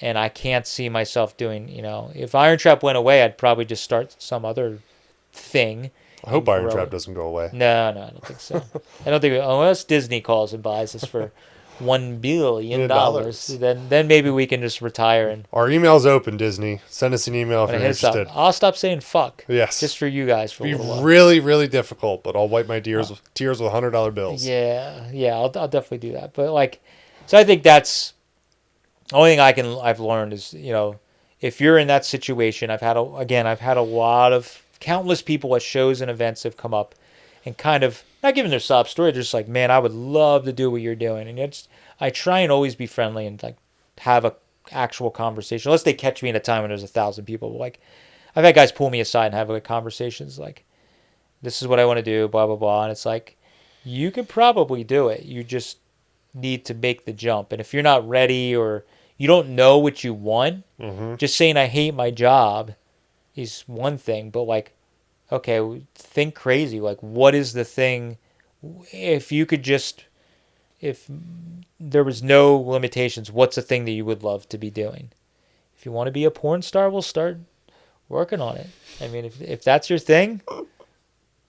and I can't see myself doing. If IronTrap went away, I'd probably just start some other thing.
I hope
and grow
IronTrap
it.
doesn't go away.
No, I don't think so. I don't think unless Disney calls and buys us for $1 billion, then maybe we can just retire and
Our email's open, Disney. Send us an email if you're
hit us up.
interested.
I'll stop saying fuck.
Yes.
Just for you guys for a
Be
little while.
really, really difficult, but I'll wipe my tears with $100 bills.
Yeah, I'll definitely do that. But like, so I think that's the only thing I've learned is if you're in that situation, I've had a lot of countless people at shows and events have come up and kind of not giving their sob story. They're just like, man, I would love to do what you're doing. And I try and always be friendly and like have a actual conversation, unless they catch me in a time when there's 1,000 people. But like, I've had guys pull me aside and have like conversations like, this is what I want to do, blah, blah, blah. And it's like, you could probably do it. You just need to make the jump. And if you're not ready or you don't know what you want,
Mm-hmm.
just saying I hate my job is one thing. But like, okay, think crazy. Like, what is the thing? If you could just, if there was no limitations, what's the thing that you would love to be doing? If you want to be a porn star, we'll start working on it. I mean, if that's your thing,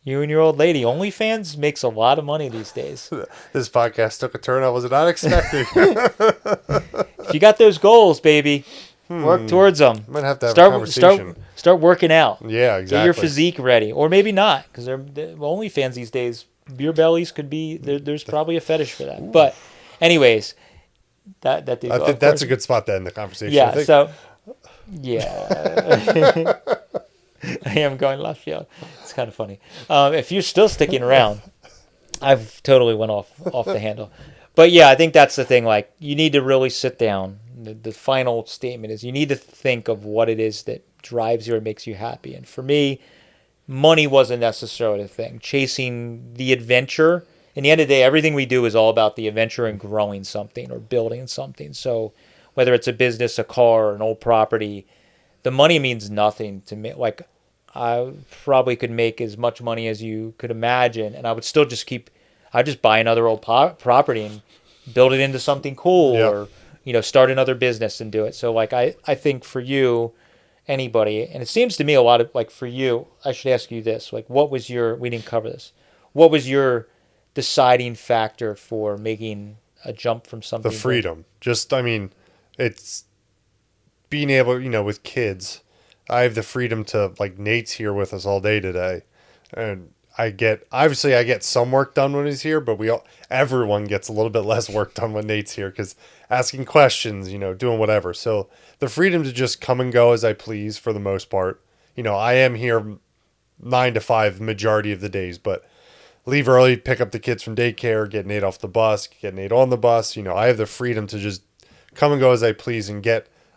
you and your old lady. OnlyFans makes a lot of money these days.
This podcast took a turn I was not expecting.
If you got those goals, baby, work towards them.
Might have to have a
Start
conversation.
start working out.
Yeah,
Get your
exactly.
physique ready, or maybe not, because OnlyFans these days, beer bellies could be there's probably a fetish for that. But, anyways, that did
I
go,
think
of
that's
course.
a good spot to end the conversation. I
Yeah.
think.
So, yeah. I am going left field. It's kind of funny. If you're still sticking around, I've totally went off the handle. But yeah, I think that's the thing. Like, you need to really sit down. The final statement is you need to think of what it is that drives you or makes you happy. And for me, money wasn't necessarily the thing. Chasing the adventure. In the end of the day, everything we do is all about the adventure and growing something or building something. So whether it's a business, a car, an old property, the money means nothing to me. Like, I probably could make as much money as you could imagine, and I would still just I'd just buy another old property and build it into something cool,
Yep.
or start another business and do it. So like, I think for you, anybody, and it seems to me a lot of like for you, I should ask you this: like, we didn't cover this. What was your deciding factor for making a jump from something?
The freedom. Just, I mean, it's being able, with kids, I have the freedom to, like, Nate's here with us all day today. And I get some work done when he's here, but everyone gets a little bit less work done when Nate's here because asking questions, doing whatever. So the freedom to just come and go as I please for the most part. I am here 9 to 5 majority of the days, but leave early, pick up the kids from daycare, get Nate off the bus, get Nate on the bus. I have the freedom to just come and go as I please and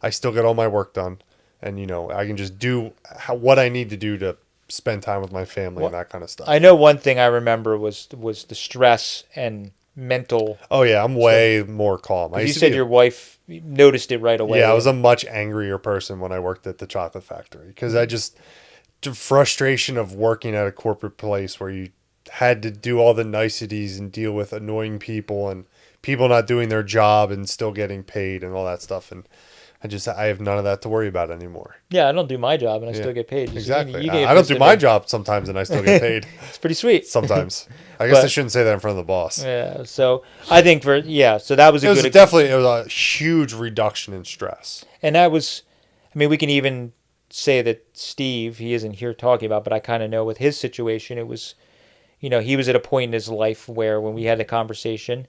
I still get all my work done. And, I can just do what I need to do to spend time with my family and that kind of stuff.
I know one thing I remember was the stress and mental.
Oh, yeah, I'm way more calm.
You said your wife noticed it right away.
Yeah, I was a much angrier person when I worked at the chocolate factory because the frustration of working at a corporate place where you had to do all the niceties and deal with annoying people and people not doing their job and still getting paid and all that stuff. And I have none of that to worry about anymore.
Yeah, I don't do my job and I still get paid.
Exactly. I don't do my job sometimes and I still get paid.
It's pretty sweet.
Sometimes. I guess I shouldn't say that in front of the boss.
Yeah. So I think so that was
it was a huge reduction in stress.
And that was, we can even say that Steve, he isn't here talking about, but I kind of know with his situation, it was, he was at a point in his life where when we had a conversation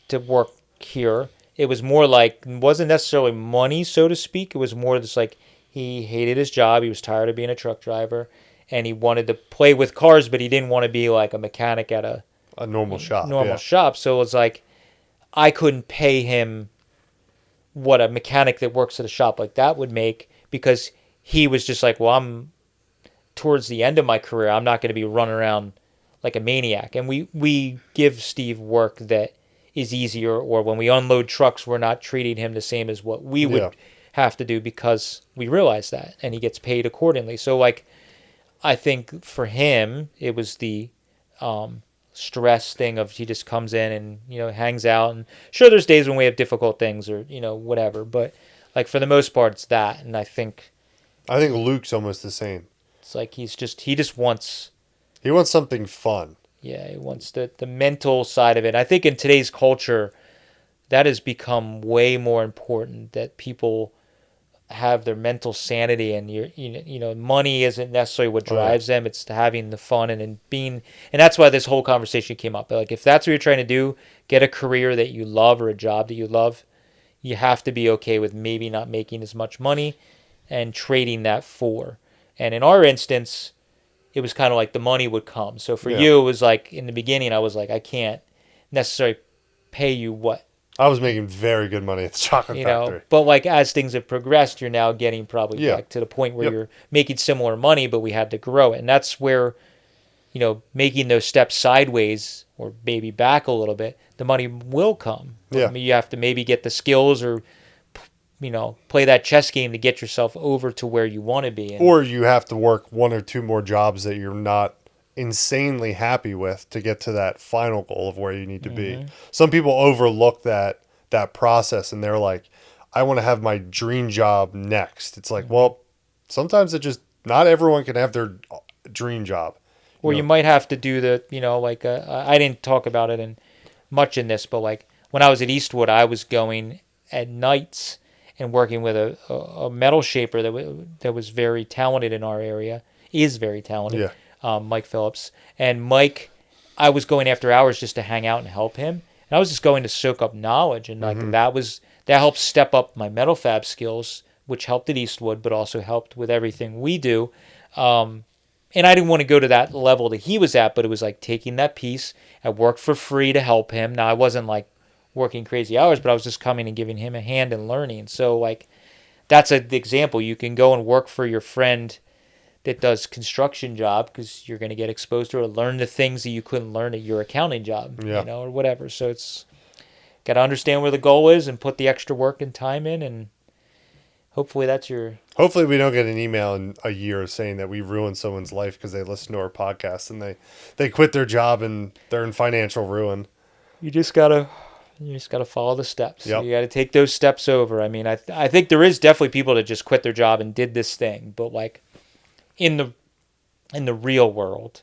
to work here, it was more like, it wasn't necessarily money, so to speak. It was more just like he hated his job. He was tired of being a truck driver and he wanted to play with cars, but he didn't want to be like a mechanic at a
normal shop.
shop. So it was like, I couldn't pay him what a mechanic that works at a shop like that would make because he was just like, well, I'm towards the end of my career. I'm not going to be running around like a maniac. And we give Steve work that is easier, or when we unload trucks, we're not treating him the same as what we would have to do because we realize that, and he gets paid accordingly. So like, I think for him, it was the stress thing of he just comes in and, hangs out. And sure, there's days when we have difficult things or, whatever, but like for the most part, it's that. And I think
Luke's almost the same.
It's like he just wants
something fun.
Yeah, he wants the mental side of it. I think in today's culture, that has become way more important, that people have their mental sanity, and money isn't necessarily what drives them. It's having the fun and being, and that's why this whole conversation came up. Like, if that's what you're trying to do, get a career that you love or a job that you love, you have to be okay with maybe not making as much money. and trading that for. And in our instance, it was kind of like the money would come. So for
Yeah.
you, it was like in the beginning, I was like, I can't necessarily pay you what,
I was making very good money at the chocolate factory.
but like as things have progressed, you're now getting probably
Yeah.
back to the point where
Yep.
you're making similar money, but we had to grow it. And that's where, making those steps sideways or maybe back a little bit, the money will come. But
Yeah.
you have to maybe get the skills or, play that chess game to get yourself over to where you want to be. And
Or you have to work one or two more jobs that you're not insanely happy with to get to that final goal of where you need to be. Some people overlook that process and they're like, I want to have my dream job next. It's like, well, sometimes it just not everyone can have their dream job.
or
You
you
know?
might have to do the, like I didn't talk about it in much in this, but like when I was at Eastwood, I was going at nights and working with a metal shaper that was very talented in our area, is very talented,
Yeah.
Mike Phillips. And Mike, I was going after hours just to hang out and help him. And I was just going to soak up knowledge, and like that helped step up my metal fab skills, which helped at Eastwood, but also helped with everything we do. And I didn't want to go to that level that he was at, but it was like taking that piece. I worked for free to help him. Now I wasn't like working crazy hours, but I was just coming and giving him a hand and learning. So like that's an example. You can go and work for your friend that does construction job because you're going to get exposed to or learn the things that you couldn't learn at your accounting job,
Yeah.
or whatever. So it's got to understand where the goal is and put the extra work and time in, and hopefully that's your.
Hopefully we don't get an email in a year saying that we ruined someone's life because they listen to our podcast and they quit their job and they're in financial ruin.
You just gotta follow the steps.
Yep.
You gotta take those steps over. I mean, I think there is definitely people that just quit their job and did this thing, but like in the real world,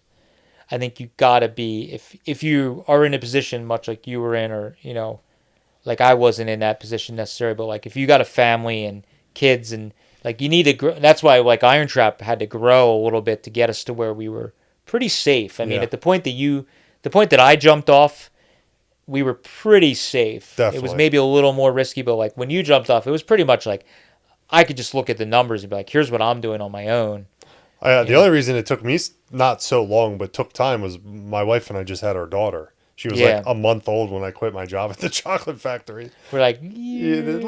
I think you gotta be if you are in a position much like you were in, or like I wasn't in that position necessarily, but like if you got a family and kids and like you need to grow. That's why like IronTrap had to grow a little bit to get us to where we were pretty safe. I mean,
Yeah.
at the point that I jumped off, we were pretty safe. It was
Definitely.
maybe a little more risky, but like when you jumped off, it was pretty much like I could just look at the numbers and be like, here's what I'm doing on my own.
The only reason it took me not so long, but took time was my wife and I just had our daughter. She was
Yeah.
like a month old when I quit my job at the chocolate factory.
We're like,
Yeah, the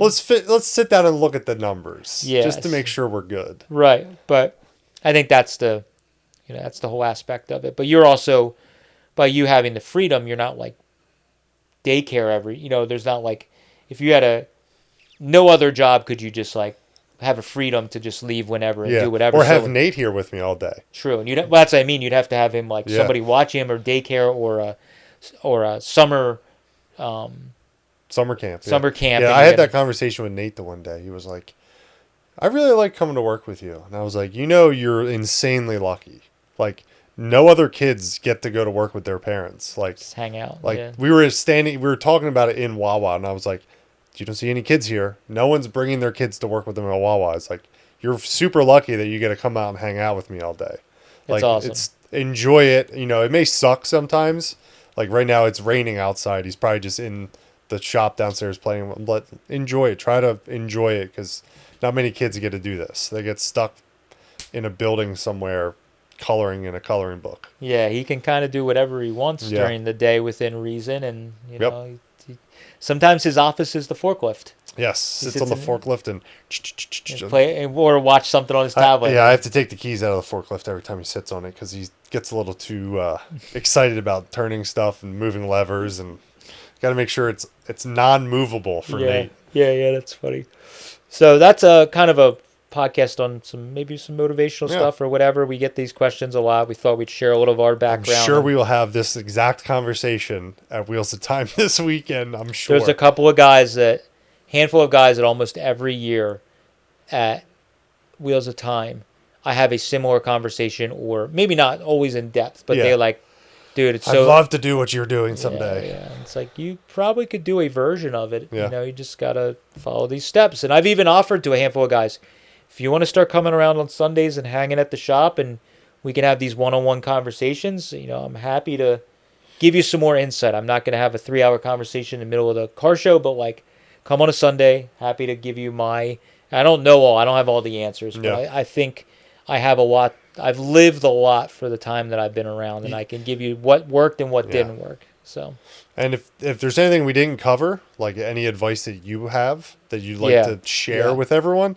let's sit down and look at the numbers just to
Yes.
make sure we're good.
right. But I think that's that's the whole aspect of it. But you're also, by you having the freedom, you're not like daycare there's not like, if you had no other job could you just like have a freedom to just leave whenever and
Yeah,
do whatever.
or have
So
Nate here with me all day.
true, and well, that's what I mean. You'd have to have him like
Yeah.
somebody watch him, or daycare, or a summer
Summer camp.
Summer camp,
Yeah,
and
I
you
had
get-
that conversation with Nate the one day. He was like, I really like coming to work with you. And I was like, you're insanely lucky. Like, no other kids get to go to work with their parents. Like,
just hang out.
we were talking about it in Wawa, and I was like, you don't see any kids here. No one's bringing their kids to work with them at Wawa. It's like, you're super lucky that you get to come out and hang out with me all day.
That's
Like,
awesome.
enjoy it. It may suck sometimes. Like right now it's raining outside. He's probably just in the shop downstairs playing, but enjoy it. Try to enjoy it because not many kids get to do this. They get stuck in a building somewhere coloring in a coloring book.
Yeah, he can kind of do whatever he wants
Yeah.
during the day within reason, and
Yep.
sometimes his office is the forklifts.
Yes, sits on the
sits
forklift and
Play or watch something on his tablet.
I have to take the keys out of the forklift every time he sits on it because he gets a little too excited about turning stuff and moving levers, and got to make sure it's non-movable for
yeah,
me.
yeah, that's funny. So that's a kind of a podcast on maybe some motivational
Yeah.
stuff or whatever. We get these questions a lot. We thought we'd share a little of our
I'm
background.
sure we will have this exact conversation at Wheels of Time this weekend. I'm sure.
There's a handful of guys that almost every year at Wheels of Time, I have a similar conversation, or maybe not always in depth, but
Yeah.
they're like, dude, it's
I'd
so.
love to do what you're doing someday.
Yeah. It's like you probably could do a version of it.
Yeah.
You just gotta follow these steps. And I've even offered to a handful of guys, if you want to start coming around on Sundays and hanging at the shop, and we can have these one-on-one conversations, I'm happy to give you some more insight. I'm not gonna have a 3-hour conversation in the middle of the car show, but like, come on a Sunday. Happy to give you my I don't know all. I don't have all the answers, but
Yeah.
I think I have a lot. I've lived a lot for the time that I've been around, and I can give you what worked and what
Yeah.
didn't work. So
And if there's anything we didn't cover, like any advice that you have that you'd like
yeah,
to share
yeah,
with everyone,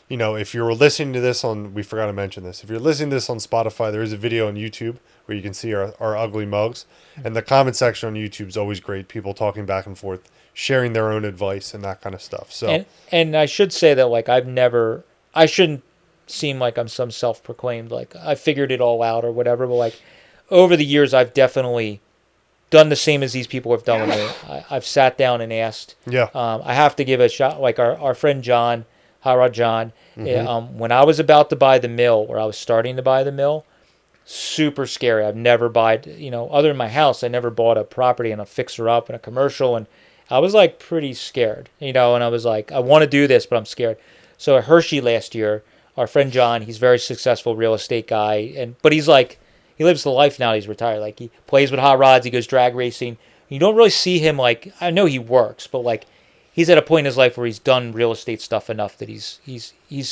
if you're listening to this we forgot to mention this. If you're listening to this on Spotify, there is a video on YouTube where you can see our ugly mugs. And the comment section on YouTube is always great. People talking back and forth, sharing their own advice and that kind of stuff. So,
and I should say that like I shouldn't seem like I'm some self-proclaimed like I figured it all out or whatever, but like over the years I've definitely done the same as these people have done with me. I've sat down and asked.
yeah.
I have to give a shot. Like our friend John, Hara John,
Mm-hmm.
when I was about to buy the mill, or I was starting to buy the mill, super scary. I've never bought, other than my house, I never bought a property and a fixer up and a commercial. And I was like pretty scared, and I was like, I want to do this, but I'm scared. So at Hershey last year, our friend John, he's a very successful real estate guy, but he's like, he lives the life now. He's retired. Like he plays with hot rods. He goes drag racing. You don't really see him like, I know he works, but like he's at a point in his life where he's done real estate stuff enough that he's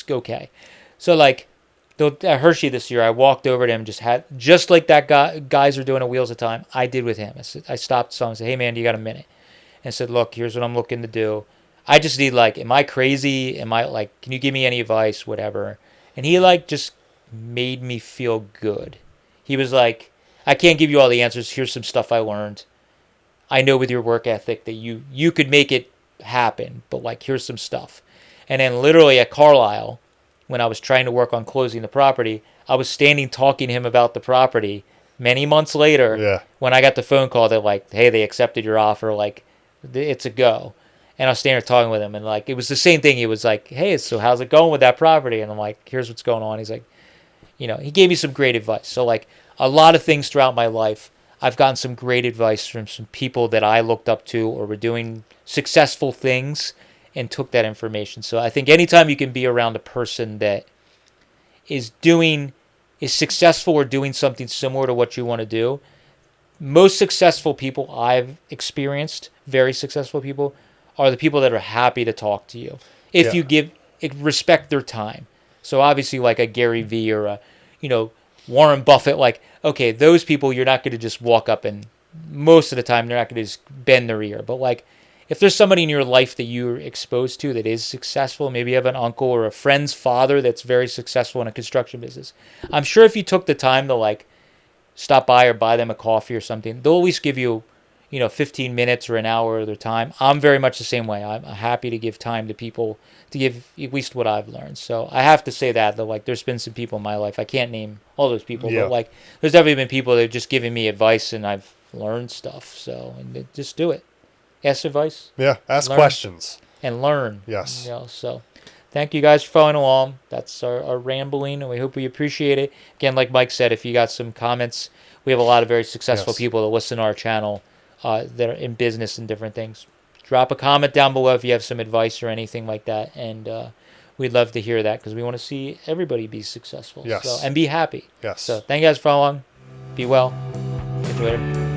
okay. So like at Hershey this year, I walked over to him, just like that guys are doing at Wheels of Time. I did with him. I stopped someone and said, "Hey man, you got a minute?" And said, "Look, here's what I'm looking to do. I just need like, am I crazy? Am I like, can you give me any advice, whatever?" And he like just made me feel good. He was like, "I can't give you all the answers. Here's some stuff I learned. I know with your work ethic that you could make it happen, but like here's some stuff." And then literally at Carlisle, when I was trying to work on closing the property, I was standing talking to him about the property many months later
Yeah.
when I got the phone call that like, "Hey, they accepted your offer, like it's a go." And I was standing there talking with him, and like it was the same thing. He was like, "Hey, so how's it going with that property?" And I'm like, "Here's what's going on." He's like, he gave me some great advice. So like a lot of things throughout my life, I've gotten some great advice from some people that I looked up to or were doing successful things and took that information. So I think anytime you can be around a person that is successful or doing something similar to what you want to do, most successful people I've experienced, very successful people, are the people that are happy to talk to you if
Yeah.
you respect their time. So obviously like a Gary Vee or a Warren Buffett, like, okay, those people you're not going to just walk up and most of the time they're not going to just bend their ear. But like if there's somebody in your life that you're exposed to that is successful, maybe you have an uncle or a friend's father that's very successful in a construction business. I'm sure if you took the time to like stop by or buy them a coffee or something, they'll always give you, 15 minutes or an hour of their time. I'm very much the same way. I'm happy to give time to people to give at least what I've learned. So I have to say that though, like there's been some people in my life, I can't name all those people,
Yeah.
but like there's definitely been people that have just given me advice and I've learned stuff. So and just do it. Ask advice
Yeah. Ask
Learn.
questions.
and learn.
Yes.
So thank you guys for following along. That's our rambling, and we hope we appreciate it. Again, like Mike said, if you got some comments, we have a lot of very successful
Yes.
people that listen to our channel that are in business and different things. Drop a comment down below if you have some advice or anything like that, and we'd love to hear that because we want to see everybody be successful
Yes.
and be happy.
Yes.
So thank you guys for following along. Be well. Catch you later.